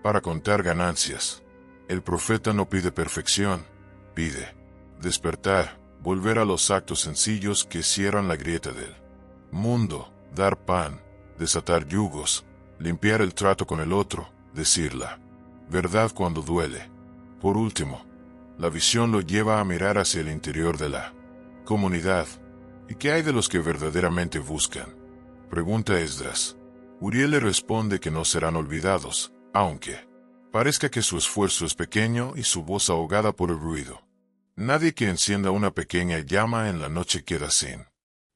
para contar ganancias. El profeta no pide perfección, pide despertar, volver a los actos sencillos que cierran la grieta del mundo, dar pan, desatar yugos, limpiar el trato con el otro, decir la verdad cuando duele. Por último, la visión lo lleva a mirar hacia el interior de la comunidad. ¿Y qué hay de los que verdaderamente buscan?, pregunta Esdras. Uriel le responde que no serán olvidados, aunque parezca que su esfuerzo es pequeño y su voz ahogada por el ruido. Nadie que encienda una pequeña llama en la noche queda sin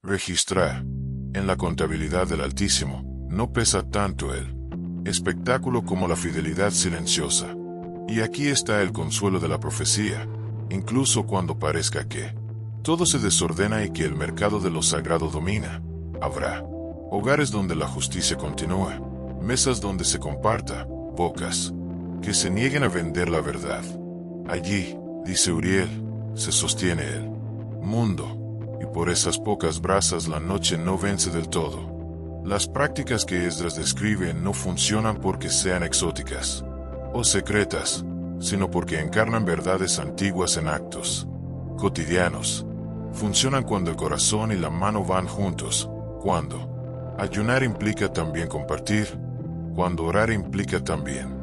registrar. En la contabilidad del Altísimo, no pesa tanto el espectáculo como la fidelidad silenciosa. Y aquí está el consuelo de la profecía, incluso cuando parezca que todo se desordena y que el mercado de lo sagrado domina. Habrá hogares donde la justicia continúa, mesas donde se comparta, bocas que se nieguen a vender la verdad. Allí, dice Uriel, se sostiene el mundo, y por esas pocas brasas la noche no vence del todo. Las prácticas que Esdras describe no funcionan porque sean exóticas o secretas, sino porque encarnan verdades antiguas en actos cotidianos. Funcionan cuando el corazón y la mano van juntos, cuando ayunar implica también compartir, cuando orar implica también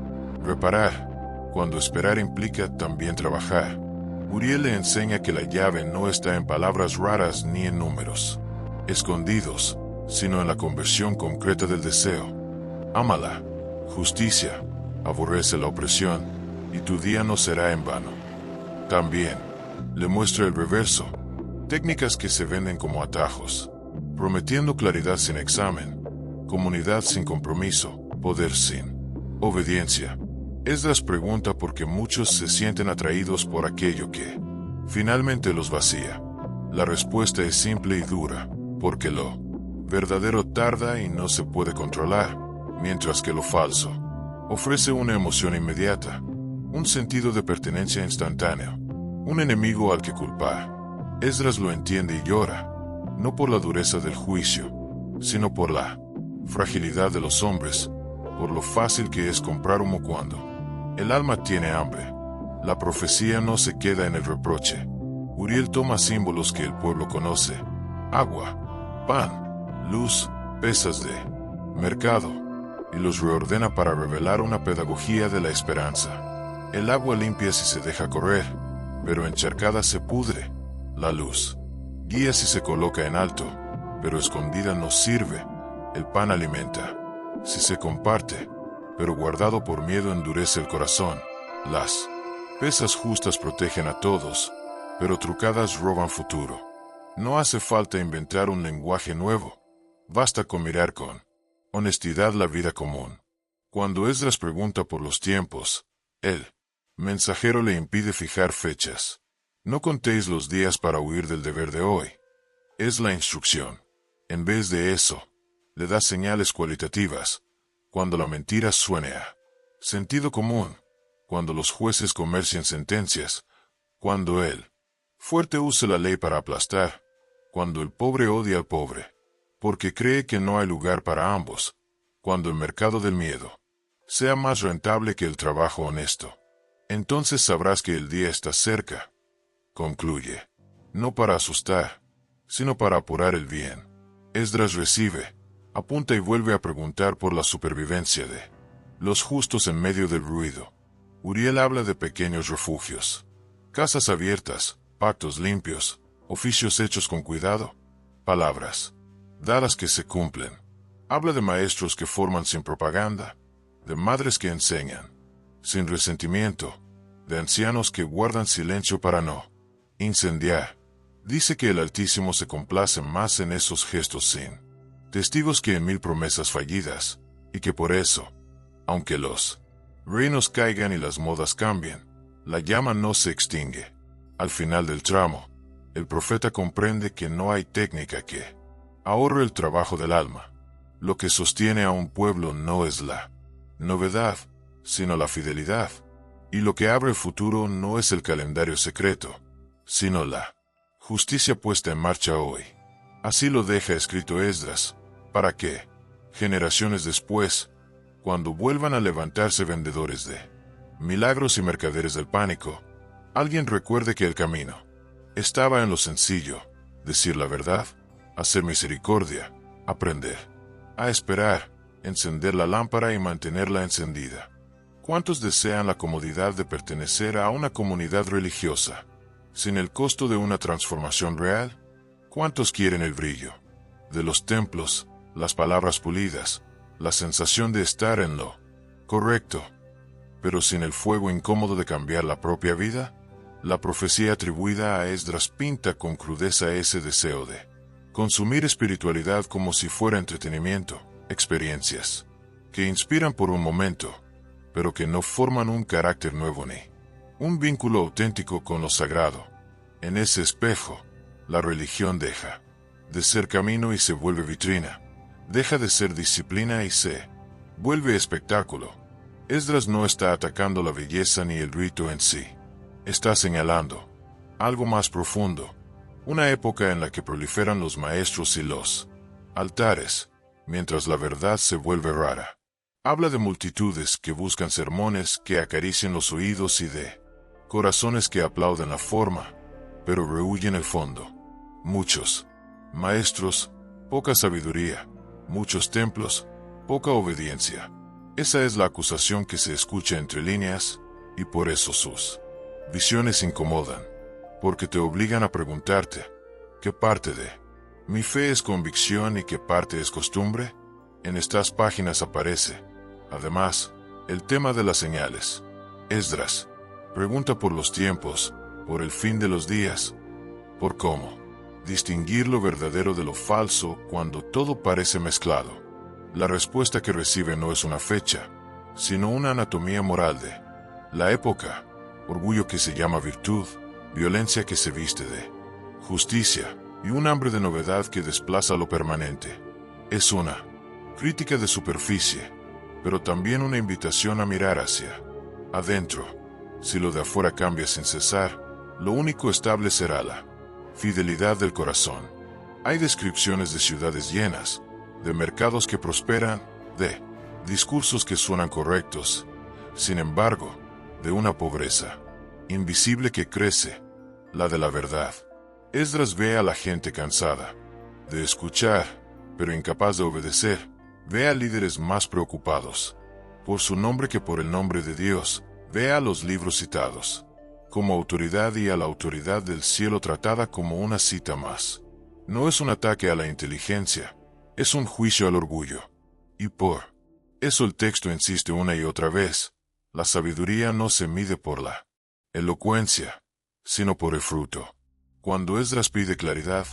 reparar, cuando esperar implica también trabajar. Uriel le enseña que la llave no está en palabras raras ni en números escondidos, sino en la conversión concreta del deseo. Ama la justicia, aborrece la opresión, y tu día no será en vano. También le muestra el reverso, técnicas que se venden como atajos, prometiendo claridad sin examen, comunidad sin compromiso, poder sin obediencia. Esdras pregunta por qué muchos se sienten atraídos por aquello que finalmente los vacía. La respuesta es simple y dura, porque lo verdadero tarda y no se puede controlar, mientras que lo falso ofrece una emoción inmediata, un sentido de pertenencia instantáneo, un enemigo al que culpar. Esdras lo entiende y llora, no por la dureza del juicio, sino por la fragilidad de los hombres, por lo fácil que es comprar humo cuando el alma tiene hambre. La profecía no se queda en el reproche. Uriel toma símbolos que el pueblo conoce: agua, pan, luz, pesas de mercado, y los reordena para revelar una pedagogía de la esperanza. El agua limpia si se deja correr, pero encharcada se pudre. La luz guía si se coloca en alto, pero escondida no sirve. El pan alimenta si se comparte, pero guardado por miedo endurece el corazón. Las pesas justas protegen a todos, pero trucadas roban futuro. No hace falta inventar un lenguaje nuevo, basta con mirar con honestidad la vida común. Cuando Esdras pregunta por los tiempos, el mensajero le impide fijar fechas. No contéis los días para huir del deber de hoy. Es la instrucción. En vez de eso, le da señales cualitativas. Cuando la mentira suene a sentido común, cuando los jueces comercien sentencias, cuando el fuerte use la ley para aplastar, cuando el pobre odia al pobre, porque cree que no hay lugar para ambos, cuando el mercado del miedo sea más rentable que el trabajo honesto. Entonces sabrás que el día está cerca. Concluye, no para asustar, sino para apurar el bien. Esdras recibe, apunta y vuelve a preguntar por la supervivencia de los justos en medio del ruido. Uriel habla de pequeños refugios, casas abiertas, pactos limpios, oficios hechos con cuidado, palabras dadas que se cumplen. Habla de maestros que forman sin propaganda, de madres que enseñan sin resentimiento, de ancianos que guardan silencio para no incendiar. Dice que el Altísimo se complace más en esos gestos sin testigos que en 1000 promesas fallidas, y que por eso, aunque los reinos caigan y las modas cambien, la llama no se extingue. Al final del tramo, el profeta comprende que no hay técnica que ahorre el trabajo del alma. Lo que sostiene a un pueblo no es la novedad, sino la fidelidad. Y lo que abre el futuro no es el calendario secreto, sino la justicia puesta en marcha hoy. Así lo deja escrito Esdras, para que, generaciones después, cuando vuelvan a levantarse vendedores de milagros y mercaderes del pánico, alguien recuerde que el camino estaba en lo sencillo: decir la verdad, hacer misericordia, aprender a esperar, encender la lámpara y mantenerla encendida. ¿Cuántos desean la comodidad de pertenecer a una comunidad religiosa, sin el costo de una transformación real? ¿Cuántos quieren el brillo de los templos, las palabras pulidas, la sensación de estar en lo correcto, pero sin el fuego incómodo de cambiar la propia vida? La profecía atribuida a Esdras pinta con crudeza ese deseo de consumir espiritualidad como si fuera entretenimiento, experiencias que inspiran por un momento, pero que no forman un carácter nuevo ni un vínculo auténtico con lo sagrado. En ese espejo, la religión deja de ser camino y se vuelve vitrina, deja de ser disciplina y se vuelve espectáculo. Esdras no está atacando la belleza ni el rito en sí, está señalando algo más profundo, una época en la que proliferan los maestros y los altares, mientras la verdad se vuelve rara. Habla de multitudes que buscan sermones que acaricien los oídos y de corazones que aplauden la forma, pero rehuyen el fondo. Muchos maestros, poca sabiduría; muchos templos, poca obediencia. Esa es la acusación que se escucha entre líneas, y por eso sus visiones incomodan, porque te obligan a preguntarte: ¿qué parte de mi fe es convicción y qué parte es costumbre? En estas páginas aparece, además, el tema de las señales. Esdras pregunta por los tiempos, por el fin de los días, por cómo distinguir lo verdadero de lo falso cuando todo parece mezclado. La respuesta que recibe no es una fecha, sino una anatomía moral de la época: orgullo que se llama virtud, violencia que se viste de justicia, y un hambre de novedad que desplaza lo permanente. Es una crítica de superficie, pero también una invitación a mirar hacia adentro. Si lo de afuera cambia sin cesar, lo único estable será la fidelidad del corazón. Hay descripciones de ciudades llenas, de mercados que prosperan, de discursos que suenan correctos, sin embargo, de una pobreza invisible que crece, la de la verdad. Esdras ve a la gente cansada de escuchar, pero incapaz de obedecer. Ve a líderes más preocupados por su nombre que por el nombre de Dios. Ve a los libros citados como autoridad y a la autoridad del cielo tratada como una cita más. No es un ataque a la inteligencia, es un juicio al orgullo. Y por eso el texto insiste una y otra vez: la sabiduría no se mide por la elocuencia, sino por el fruto. Cuando Esdras pide claridad,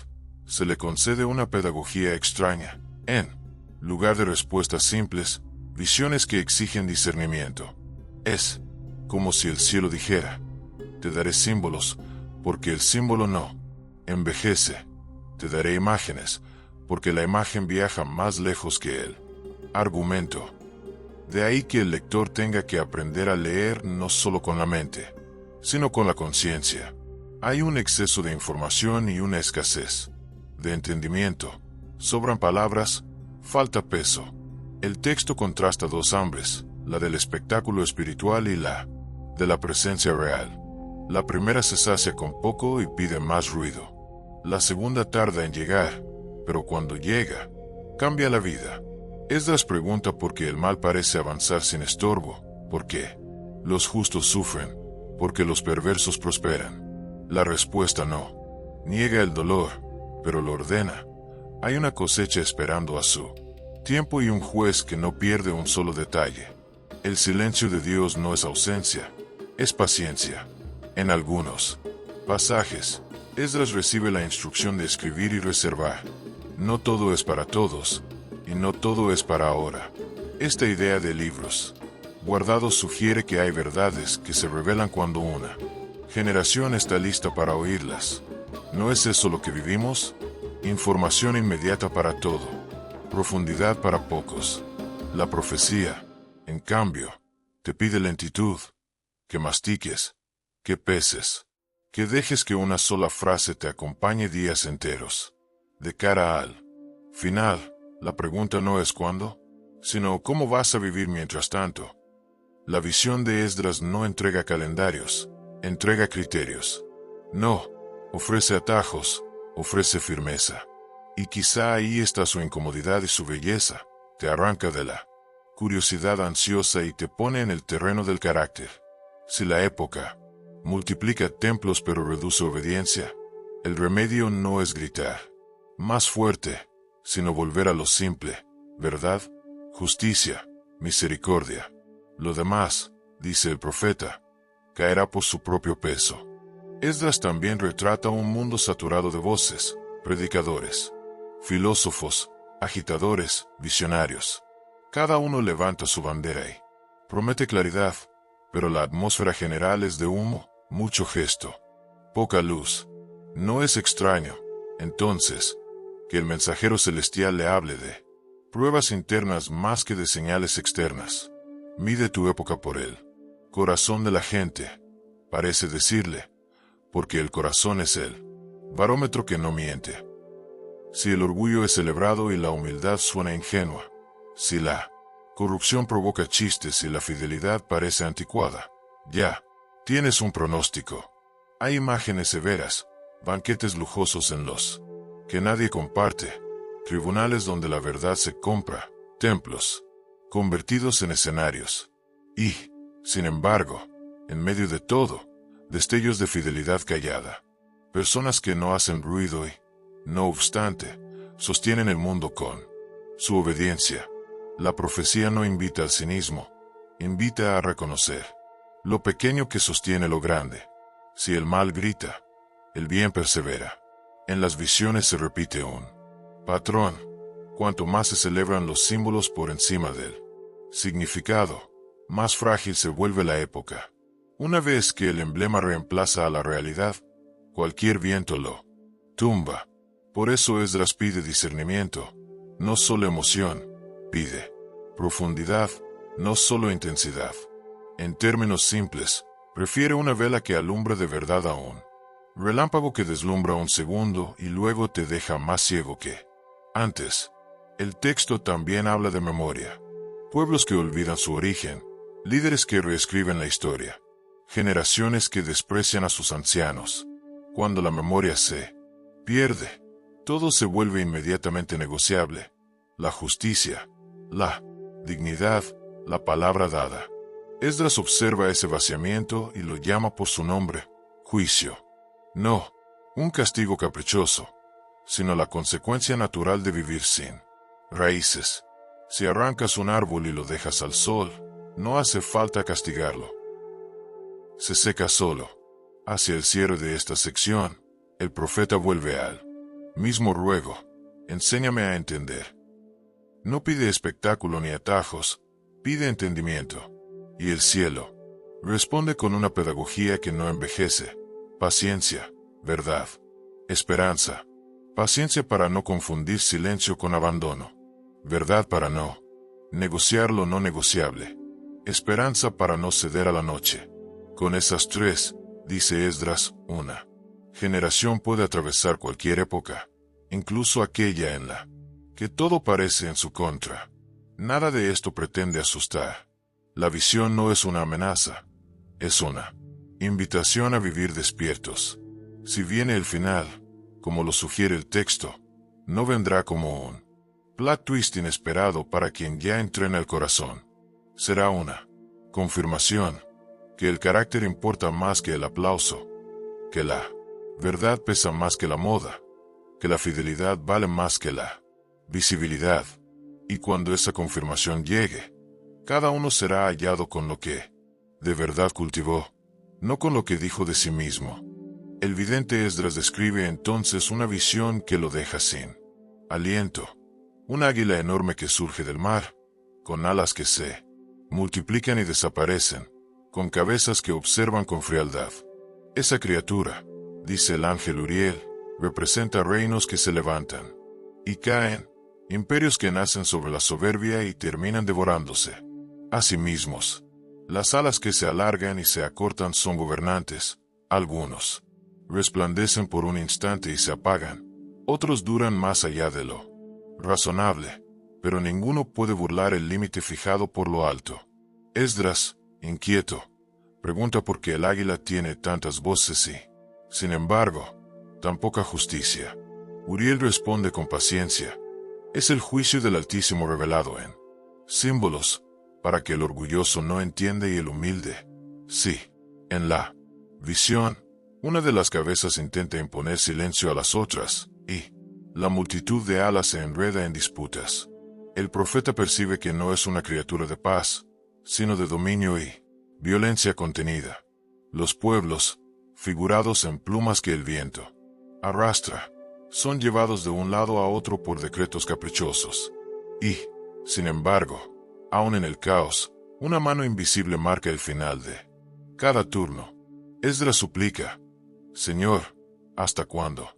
se le concede una pedagogía extraña. En lugar de respuestas simples, visiones que exigen discernimiento. Es como si el cielo dijera: te daré símbolos, porque el símbolo no envejece. Te daré imágenes, porque la imagen viaja más lejos que el argumento. De ahí que el lector tenga que aprender a leer no solo con la mente, sino con la conciencia. Hay un exceso de información y una escasez de entendimiento. Sobran palabras, falta peso. El texto contrasta dos hambres, la del espectáculo espiritual y la de la presencia real. La primera se sacia con poco y pide más ruido. La segunda tarda en llegar, pero cuando llega, cambia la vida. Esdras pregunta por qué el mal parece avanzar sin estorbo, por qué los justos sufren, por qué los perversos prosperan. La respuesta no niega el dolor, pero lo ordena. Hay una cosecha esperando a su tiempo y un juez que no pierde un solo detalle. El silencio de Dios no es ausencia, es paciencia. En algunos pasajes, Esdras recibe la instrucción de escribir y reservar. No todo es para todos, y no todo es para ahora. Esta idea de libros guardados sugiere que hay verdades que se revelan cuando una generación está lista para oírlas. ¿No es eso lo que vivimos? Información inmediata para todo, profundidad para pocos. La profecía, en cambio, Te pide lentitud, que mastiques, que peses, que dejes que una sola frase te acompañe días enteros. De cara al final, la pregunta no es cuándo, sino cómo vas a vivir mientras tanto. La visión de Esdras no entrega calendarios, entrega criterios. No ofrece atajos, ofrece firmeza. Y quizá ahí está su incomodidad y su belleza. Te arranca de la curiosidad ansiosa y te pone en el terreno del carácter. Si la época multiplica templos pero reduce obediencia, el remedio no es gritar más fuerte, sino volver a lo simple: verdad, justicia, misericordia. Lo demás, dice el profeta, caerá por su propio peso. Esdras también retrata un mundo saturado de voces, predicadores, filósofos, agitadores, visionarios. Cada uno levanta su bandera y promete claridad, pero la atmósfera general es de humo, mucho gesto, poca luz. No es extraño, entonces, que el mensajero celestial le hable de pruebas internas más que de señales externas. Mide tu época por el corazón de la gente, parece decirle, porque el corazón es el barómetro que no miente. Si el orgullo es celebrado y la humildad suena ingenua, si la corrupción provoca chistes y la fidelidad parece anticuada, ya tienes un pronóstico. Hay imágenes severas, banquetes lujosos en los que nadie comparte, tribunales donde la verdad se compra, templos convertidos en escenarios. Y, sin embargo, en medio de todo, destellos de fidelidad callada. Personas que no hacen ruido y, no obstante, sostienen el mundo con su obediencia. La profecía no invita al cinismo, invita a reconocer lo pequeño que sostiene lo grande. Si el mal grita, el bien persevera. En las visiones se repite un patrón. Cuanto más se celebran los símbolos por encima del significado, más frágil se vuelve la época. Una vez que el emblema reemplaza a la realidad, cualquier viento lo tumba. Por eso Esdras pide discernimiento, no solo emoción, pide profundidad, no solo intensidad. En términos simples, prefiere una vela que alumbre de verdad a un relámpago que deslumbra un segundo y luego te deja más ciego que antes. El texto también habla de memoria. Pueblos que olvidan su origen, líderes que reescriben la historia, generaciones que desprecian a sus ancianos. Cuando la memoria se pierde, todo se vuelve inmediatamente negociable. La justicia, la dignidad, la palabra dada. Esdras observa ese vaciamiento y lo llama por su nombre: juicio. No un castigo caprichoso, sino la consecuencia natural de vivir sin raíces. Si arrancas un árbol y lo dejas al sol, no hace falta castigarlo. Se seca solo. Hacia el cierre de esta sección, el profeta vuelve al mismo ruego: enséñame a entender. No pide espectáculo ni atajos, pide entendimiento. Y el cielo responde con una pedagogía que no envejece: paciencia, verdad, esperanza. Paciencia para no confundir silencio con abandono. Verdad para no negociar lo no negociable. Esperanza para no ceder a la noche. Con esas tres, dice Esdras, una generación puede atravesar cualquier época, incluso aquella en la que todo parece en su contra. Nada de esto pretende asustar. La visión no es una amenaza, es una invitación a vivir despiertos. Si viene el final, como lo sugiere el texto, no vendrá como un plot twist inesperado para quien ya entrena el corazón. Será una confirmación que el carácter importa más que el aplauso, que la verdad pesa más que la moda, que la fidelidad vale más que la visibilidad. Y cuando esa confirmación llegue, cada uno será hallado con lo que de verdad cultivó, no con lo que dijo de sí mismo. El vidente Esdras describe entonces una visión que lo deja sin aliento. Un águila enorme que surge del mar, con alas que se multiplican y desaparecen, con cabezas que observan con frialdad. Esa criatura, dice el ángel Uriel, representa reinos que se levantan y caen, imperios que nacen sobre la soberbia y terminan devorándose a sí mismos. Las alas que se alargan y se acortan son gobernantes, algunos resplandecen por un instante y se apagan, otros duran más allá de lo razonable, pero ninguno puede burlar el límite fijado por lo alto. Esdras, inquieto, pregunta por qué el águila tiene tantas voces y, sin embargo, tan poca justicia. Uriel responde con paciencia: es el juicio del Altísimo revelado en símbolos, para que el orgulloso no entienda y el humilde, sí. En la visión, una de las cabezas intenta imponer silencio a las otras, y la multitud de alas se enreda en disputas. El profeta percibe que no es una criatura de paz, sino de dominio y violencia contenida. Los pueblos, figurados en plumas que el viento arrastra, son llevados de un lado a otro por decretos caprichosos. Y, sin embargo, aun en el caos, una mano invisible marca el final de cada turno. Esdras suplica: Señor, ¿hasta cuándo?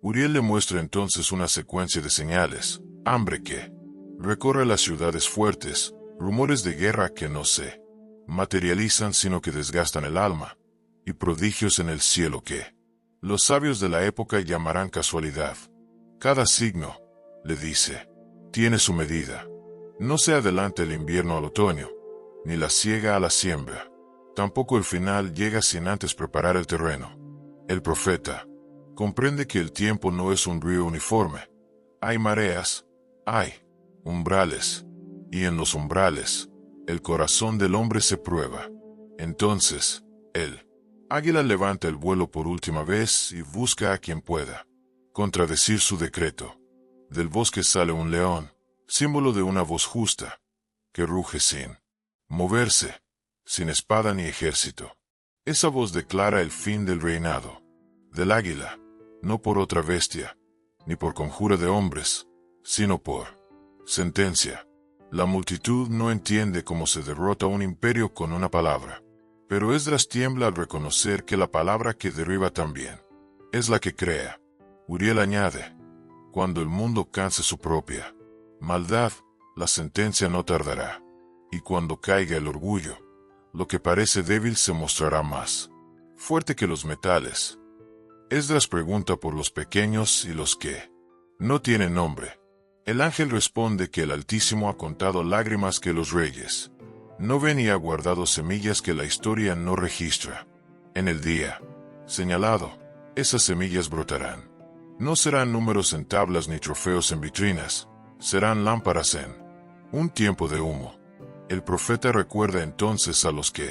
Uriel le muestra entonces una secuencia de señales: hambre que recorre las ciudades fuertes, rumores de guerra que no se materializan sino que desgastan el alma, y prodigios en el cielo que los sabios de la época llamarán casualidad. Cada signo, le dice, tiene su medida. No se adelanta el invierno al otoño, ni la siega a la siembra. Tampoco el final llega sin antes preparar el terreno. El profeta comprende que el tiempo no es un río uniforme. Hay mareas, hay umbrales, y en los umbrales, el corazón del hombre se prueba. Entonces, el águila levanta el vuelo por última vez y busca a quien pueda contradecir su decreto. Del bosque sale un león, símbolo de una voz justa, que ruge sin moverse, sin espada ni ejército. Esa voz declara el fin del reinado del águila, no por otra bestia, ni por conjura de hombres, sino por sentencia. La multitud no entiende cómo se derrota un imperio con una palabra, pero Esdras tiembla al reconocer que la palabra que derriba también es la que crea. Uriel añade: cuando el mundo canse su propia maldad, la sentencia no tardará, y cuando caiga el orgullo, lo que parece débil se mostrará más fuerte que los metales. Esdras pregunta por los pequeños y los que no tienen nombre. El ángel responde que el Altísimo ha contado lágrimas que los reyes no ven y ha guardado semillas que la historia no registra. En el día señalado, esas semillas brotarán. No serán números en tablas ni trofeos en vitrinas, serán lámparas en un tiempo de humo. El profeta recuerda entonces a los que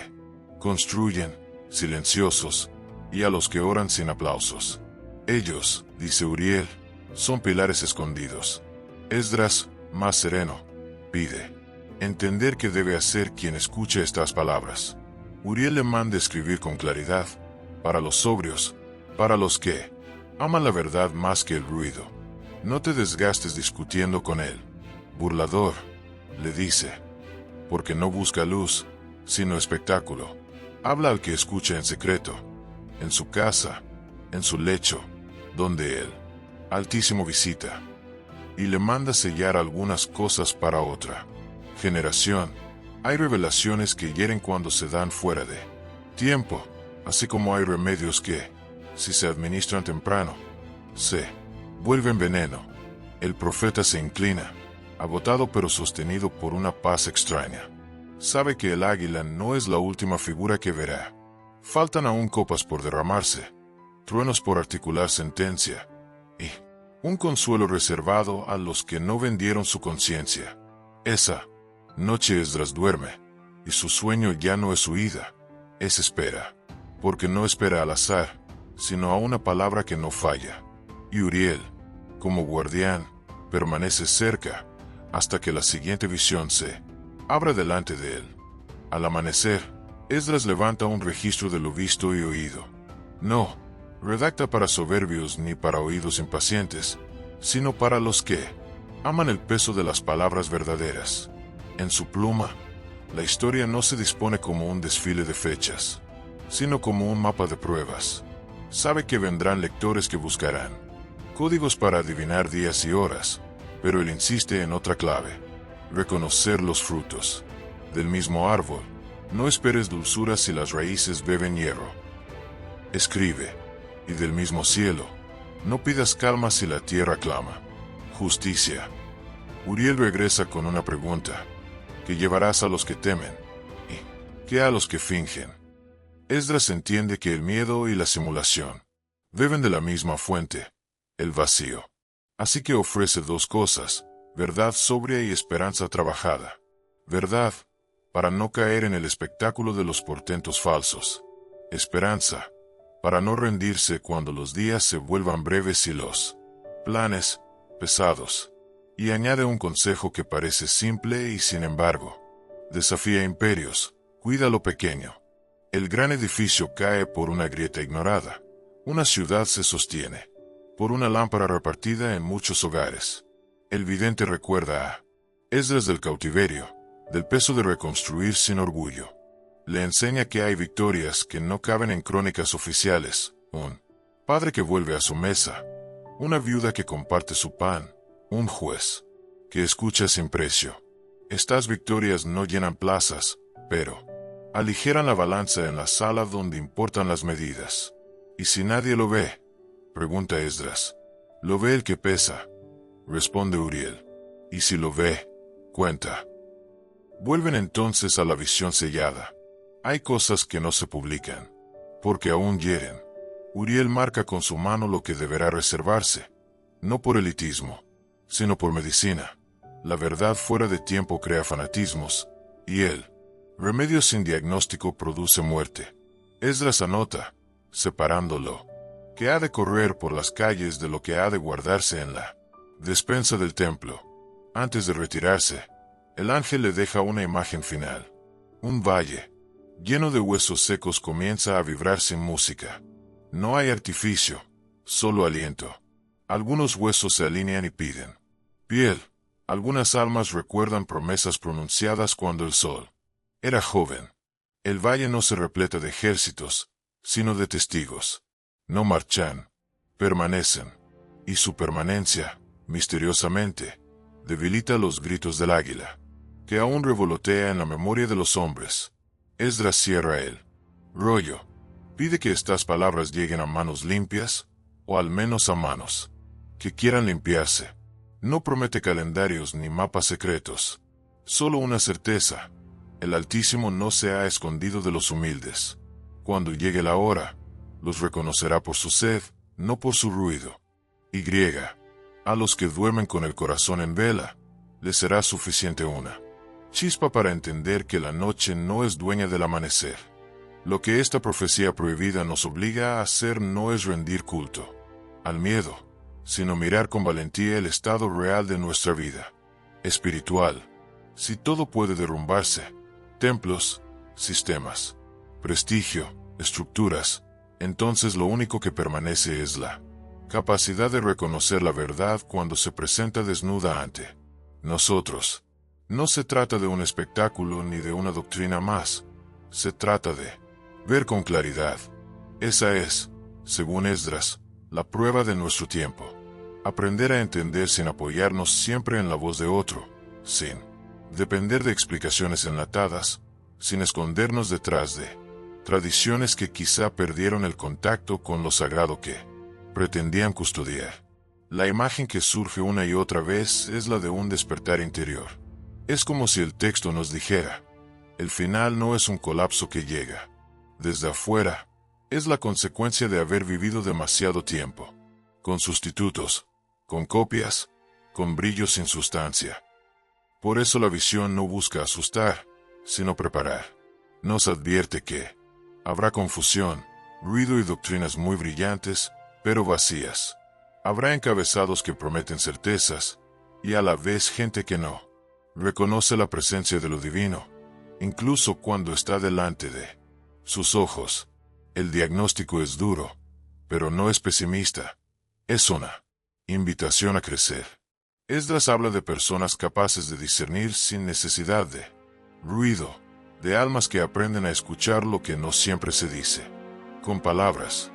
construyen, silenciosos, y a los que oran sin aplausos. Ellos, dice Uriel, son pilares escondidos. Esdras, más sereno, pide entender qué debe hacer quien escuche estas palabras. Uriel le manda escribir con claridad, para los sobrios, para los que aman la verdad más que el ruido. No te desgastes discutiendo con él. Burlador, le dice, porque no busca luz, sino espectáculo. Habla al que escucha en secreto, en su casa, en su lecho, donde el Altísimo visita, y le manda sellar algunas cosas para otra generación. Hay revelaciones que hieren cuando se dan fuera de tiempo, así como hay remedios que, si se administran temprano, se vuelven veneno. El profeta se inclina, agotado pero sostenido por una paz extraña. Sabe que el águila no es la última figura que verá. Faltan aún copas por derramarse, truenos por articular sentencia, y un consuelo reservado a los que no vendieron su conciencia. Esa noche Esdras duerme, y su sueño ya no es huida, es espera, porque no espera al azar, sino a una palabra que no falla. Y Uriel, como guardián, permanece cerca, hasta que la siguiente visión se abra delante de él. Al amanecer, Esdras levanta un registro de lo visto y oído. No redacta para soberbios ni para oídos impacientes, sino para los que aman el peso de las palabras verdaderas. En su pluma, la historia no se dispone como un desfile de fechas, sino como un mapa de pruebas. Sabe que vendrán lectores que buscarán códigos para adivinar días y horas, pero él insiste en otra clave: reconocer los frutos del mismo árbol. No esperes dulzura si las raíces beben hierro. Escribe, y del mismo cielo, no pidas calma si la tierra clama. Justicia. Uriel regresa con una pregunta. ¿Qué llevarás a los que temen? ¿Y qué a los que fingen? Esdras entiende que el miedo y la simulación beben de la misma fuente, el vacío. Así que ofrece dos cosas, verdad sobria y esperanza trabajada. Verdad, para no caer en el espectáculo de los portentos falsos. Esperanza, para no rendirse cuando los días se vuelvan breves y los planes pesados. Y añade un consejo que parece simple y sin embargo desafía imperios, cuida lo pequeño. El gran edificio cae por una grieta ignorada. Una ciudad se sostiene por una lámpara repartida en muchos hogares. El vidente recuerda a Esdras del cautiverio, del peso de reconstruir sin orgullo. Le enseña que hay victorias que no caben en crónicas oficiales, un padre que vuelve a su mesa, una viuda que comparte su pan, un juez que escucha sin precio. Estas victorias no llenan plazas, pero aligeran la balanza en la sala donde importan las medidas. ¿Y si nadie lo ve?, pregunta Esdras. Lo ve el que pesa, responde Uriel. Y si lo ve, cuenta. Vuelven entonces a la visión sellada. Hay cosas que no se publican, porque aún hieren. Uriel marca con su mano lo que deberá reservarse, no por elitismo, sino por medicina. La verdad fuera de tiempo crea fanatismos, y el remedio sin diagnóstico produce muerte. Esdras anota, separándolo, que ha de correr por las calles de lo que ha de guardarse en la despensa del templo. Antes de retirarse, el ángel le deja una imagen final. Un valle, lleno de huesos secos, comienza a vibrar sin música. No hay artificio, solo aliento. Algunos huesos se alinean y piden piel. Algunas almas recuerdan promesas pronunciadas cuando el sol era joven. El valle no se repleta de ejércitos, sino de testigos. No marchan, permanecen. Y su permanencia, misteriosamente, debilita los gritos del águila, que aún revolotea en la memoria de los hombres. Esdras cierra el rollo. Pide que estas palabras lleguen a manos limpias, o al menos a manos que quieran limpiarse. No promete calendarios ni mapas secretos, solo una certeza: el Altísimo no se ha escondido de los humildes. Cuando llegue la hora, los reconocerá por su sed, no por su ruido. Y a los que duermen con el corazón en vela, les será suficiente una chispa para entender que la noche no es dueña del amanecer. Lo que esta profecía prohibida nos obliga a hacer no es rendir culto al miedo, sino mirar con valentía el estado real de nuestra vida espiritual. Si todo puede derrumbarse, templos, sistemas, prestigio, estructuras, entonces lo único que permanece es la capacidad de reconocer la verdad cuando se presenta desnuda ante nosotros. No se trata de un espectáculo ni de una doctrina más, se trata de ver con claridad. Esa es, según Esdras, la prueba de nuestro tiempo. Aprender a entender sin apoyarnos siempre en la voz de otro, sin depender de explicaciones enlatadas, sin escondernos detrás de tradiciones que quizá perdieron el contacto con lo sagrado que pretendían custodiar. La imagen que surge una y otra vez es la de un despertar interior. Es como si el texto nos dijera: el final no es un colapso que llega desde afuera, es la consecuencia de haber vivido demasiado tiempo con sustitutos, con copias, con brillo sin sustancia. Por eso la visión no busca asustar, sino preparar. Nos advierte que habrá confusión, ruido y doctrinas muy brillantes, pero vacías. Habrá encabezados que prometen certezas, y a la vez gente que no reconoce la presencia de lo divino, incluso cuando está delante de sus ojos. El diagnóstico es duro, pero no es pesimista. Es una invitación a crecer. Esdras habla de personas capaces de discernir sin necesidad de ruido, de almas que aprenden a escuchar lo que no siempre se dice con palabras.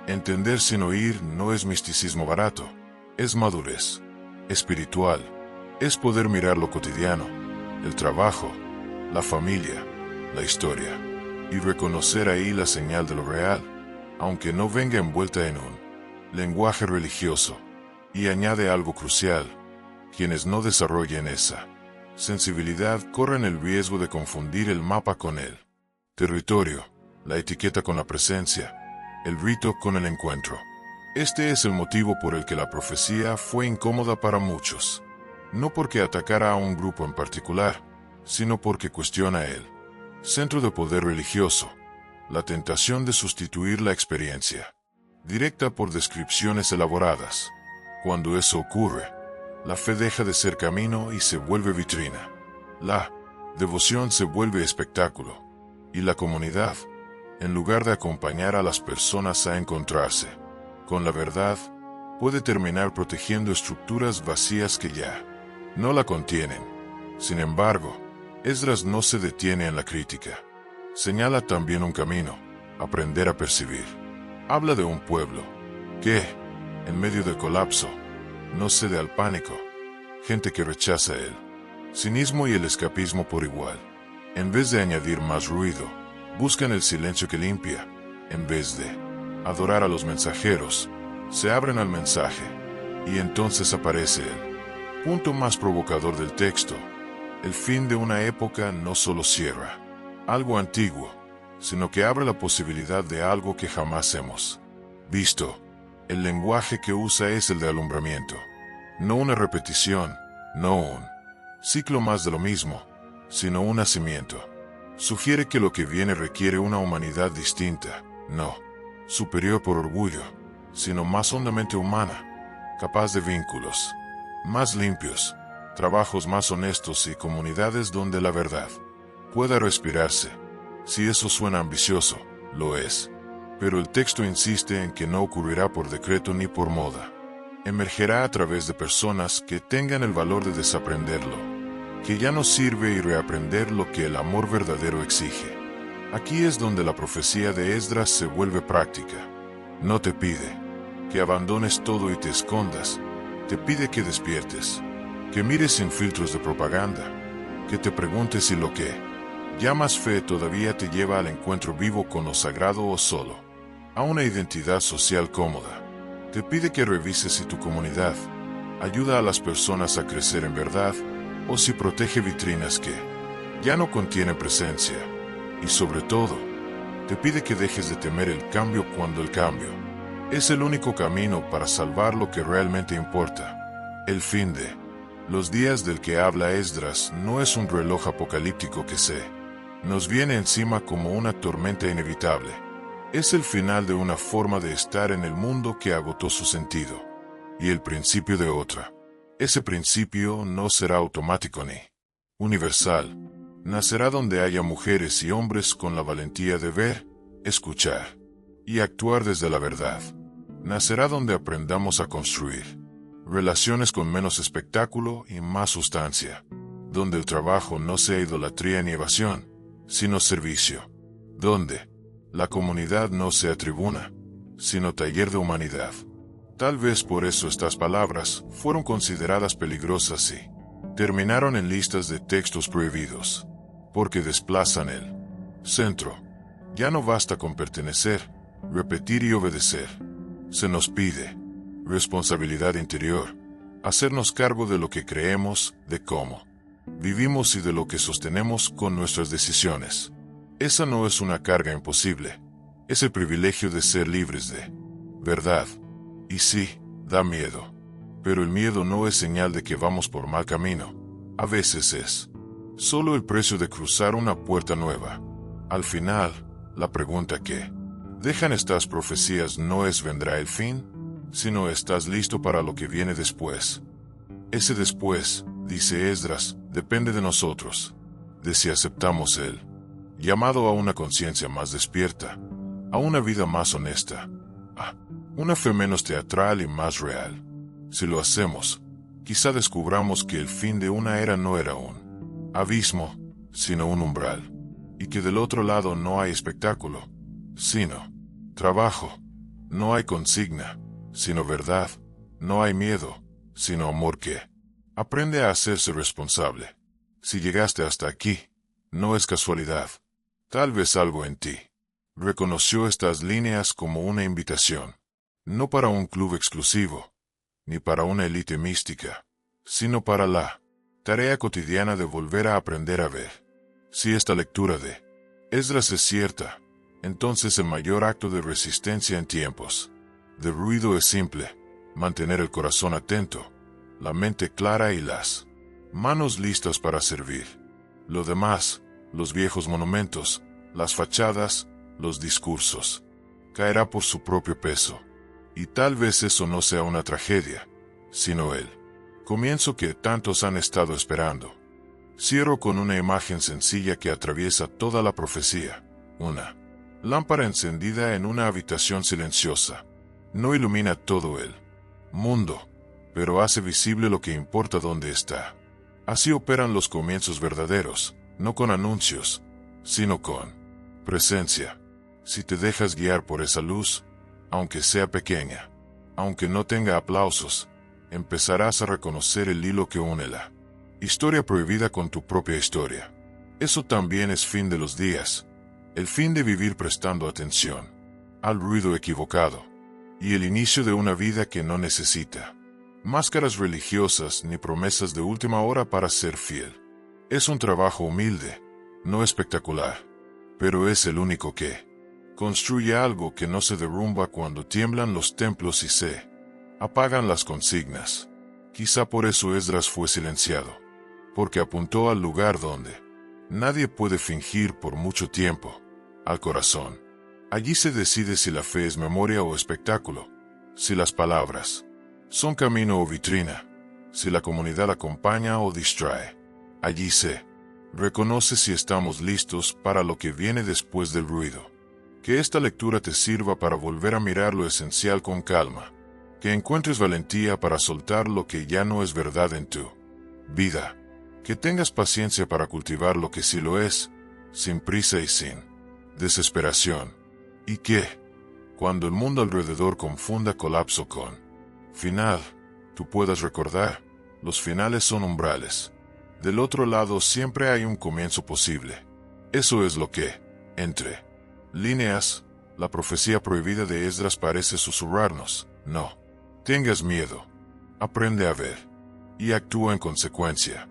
Entender sin oír no es misticismo barato, es madurez espiritual, es poder mirar lo cotidiano, el trabajo, la familia, la historia, y reconocer ahí la señal de lo real, aunque no venga envuelta en un lenguaje religioso. Y añade algo crucial: quienes no desarrollen esa sensibilidad corren el riesgo de confundir el mapa con el territorio, la etiqueta con la presencia, el rito con el encuentro. Este es el motivo por el que la profecía fue incómoda para muchos. No porque atacara a un grupo en particular, sino porque cuestiona el centro de poder religioso, la tentación de sustituir la experiencia directa por descripciones elaboradas. Cuando eso ocurre, la fe deja de ser camino y se vuelve vitrina. La devoción se vuelve espectáculo. Y la comunidad, en lugar de acompañar a las personas a encontrarse con la verdad, puede terminar protegiendo estructuras vacías que ya no la contienen. Sin embargo, Esdras no se detiene en la crítica. Señala también un camino: aprender a percibir. Habla de un pueblo que, en medio del colapso, no cede al pánico. Gente que rechaza el cinismo y el escapismo por igual. En vez de añadir más ruido, buscan el silencio que limpia. En vez de adorar a los mensajeros, se abren al mensaje. Y entonces aparece el punto más provocador del texto. El fin de una época no solo cierra algo antiguo, sino que abre la posibilidad de algo que jamás hemos visto. El lenguaje que usa es el de alumbramiento. No una repetición, no un ciclo más de lo mismo, sino un nacimiento. Sugiere que lo que viene requiere una humanidad distinta, no superior por orgullo, sino más hondamente humana, capaz de vínculos más limpios, trabajos más honestos y comunidades donde la verdad pueda respirarse. Si eso suena ambicioso, lo es. Pero el texto insiste en que no ocurrirá por decreto ni por moda. Emergerá a través de personas que tengan el valor de desaprenderlo, que ya no sirve, y reaprender lo que el amor verdadero exige. Aquí es donde la profecía de Esdras se vuelve práctica. No te pide que abandones todo y te escondas, te pide que despiertes, que mires sin filtros de propaganda, que te preguntes si lo que llamas fe todavía te lleva al encuentro vivo con lo sagrado o solo a una identidad social cómoda. Te pide que revises si tu comunidad ayuda a las personas a crecer en verdad, o si protege vitrinas que ya no contienen presencia. Y sobre todo, te pide que dejes de temer el cambio cuando el cambio es el único camino para salvar lo que realmente importa. El fin de los días del que habla Esdras no es un reloj apocalíptico que nos viene encima como una tormenta inevitable. Es el final de una forma de estar en el mundo que agotó su sentido, y el principio de otra. Ese principio no será automático ni universal. Nacerá donde haya mujeres y hombres con la valentía de ver, escuchar y actuar desde la verdad. Nacerá donde aprendamos a construir relaciones con menos espectáculo y más sustancia, donde el trabajo no sea idolatría ni evasión, sino servicio, donde la comunidad no sea tribuna, sino taller de humanidad. Tal vez por eso estas palabras fueron consideradas peligrosas y terminaron en listas de textos prohibidos, porque desplazan el centro. Ya no basta con pertenecer, repetir y obedecer. Se nos pide responsabilidad interior, hacernos cargo de lo que creemos, de cómo vivimos y de lo que sostenemos con nuestras decisiones. Esa no es una carga imposible, es el privilegio de ser libres de verdad. Y sí, da miedo. Pero el miedo no es señal de que vamos por mal camino. A veces es solo el precio de cruzar una puerta nueva. Al final, la pregunta que dejan estas profecías no es ¿vendrá el fin?, sino ¿estás listo para lo que viene después? Ese después, dice Esdras, depende de nosotros, de si aceptamos el llamado a una conciencia más despierta, a una vida más honesta, a una fe menos teatral y más real. Si lo hacemos, quizá descubramos que el fin de una era no era un abismo, sino un umbral, y que del otro lado no hay espectáculo, sino trabajo, no hay consigna, sino verdad, no hay miedo, sino amor que aprende a hacerse responsable. Si llegaste hasta aquí, no es casualidad, Tal vez algo en ti reconoció estas líneas como una invitación, no para un club exclusivo, ni para una élite mística, sino para la tarea cotidiana de volver a aprender a ver. Si esta lectura de Esdras es cierta, entonces el mayor acto de resistencia en tiempos de ruido es simple: mantener el corazón atento, la mente clara y las manos listas para servir. Lo demás, los viejos monumentos, las fachadas, los discursos, caerá por su propio peso. Y tal vez eso no sea una tragedia, sino el comienzo que tantos han estado esperando. Cierro con una imagen sencilla que atraviesa toda la profecía: una lámpara encendida en una habitación silenciosa. No ilumina todo el mundo, pero hace visible lo que importa donde está. Así operan los comienzos verdaderos, no con anuncios, sino con presencia. Si te dejas guiar por esa luz, aunque sea pequeña, aunque no tenga aplausos, empezarás a reconocer el hilo que une la historia prohibida con tu propia historia. Eso también es fin de los días, el fin de vivir prestando atención al ruido equivocado, y el inicio de una vida que no necesita máscaras religiosas ni promesas de última hora para ser fiel. Es un trabajo humilde, no espectacular, pero es el único que construye algo que no se derrumba cuando tiemblan los templos y se apagan las consignas. Quizá por eso Esdras fue silenciado, porque apuntó al lugar donde nadie puede fingir por mucho tiempo: al corazón. Allí se decide si la fe es memoria o espectáculo, si las palabras son camino o vitrina, si la comunidad acompaña o distrae. Allí se reconoce si estamos listos para lo que viene después del ruido. Que esta lectura te sirva para volver a mirar lo esencial con calma, que encuentres valentía para soltar lo que ya no es verdad en tu vida, que tengas paciencia para cultivar lo que sí lo es, sin prisa y sin desesperación, y que, cuando el mundo alrededor confunda colapso con final, tú puedas recordar: los finales son umbrales. Del otro lado siempre hay un comienzo posible. Eso es lo que, entre líneas, la profecía prohibida de Esdras parece susurrarnos: no tengas miedo, aprende a ver, y actúa en consecuencia.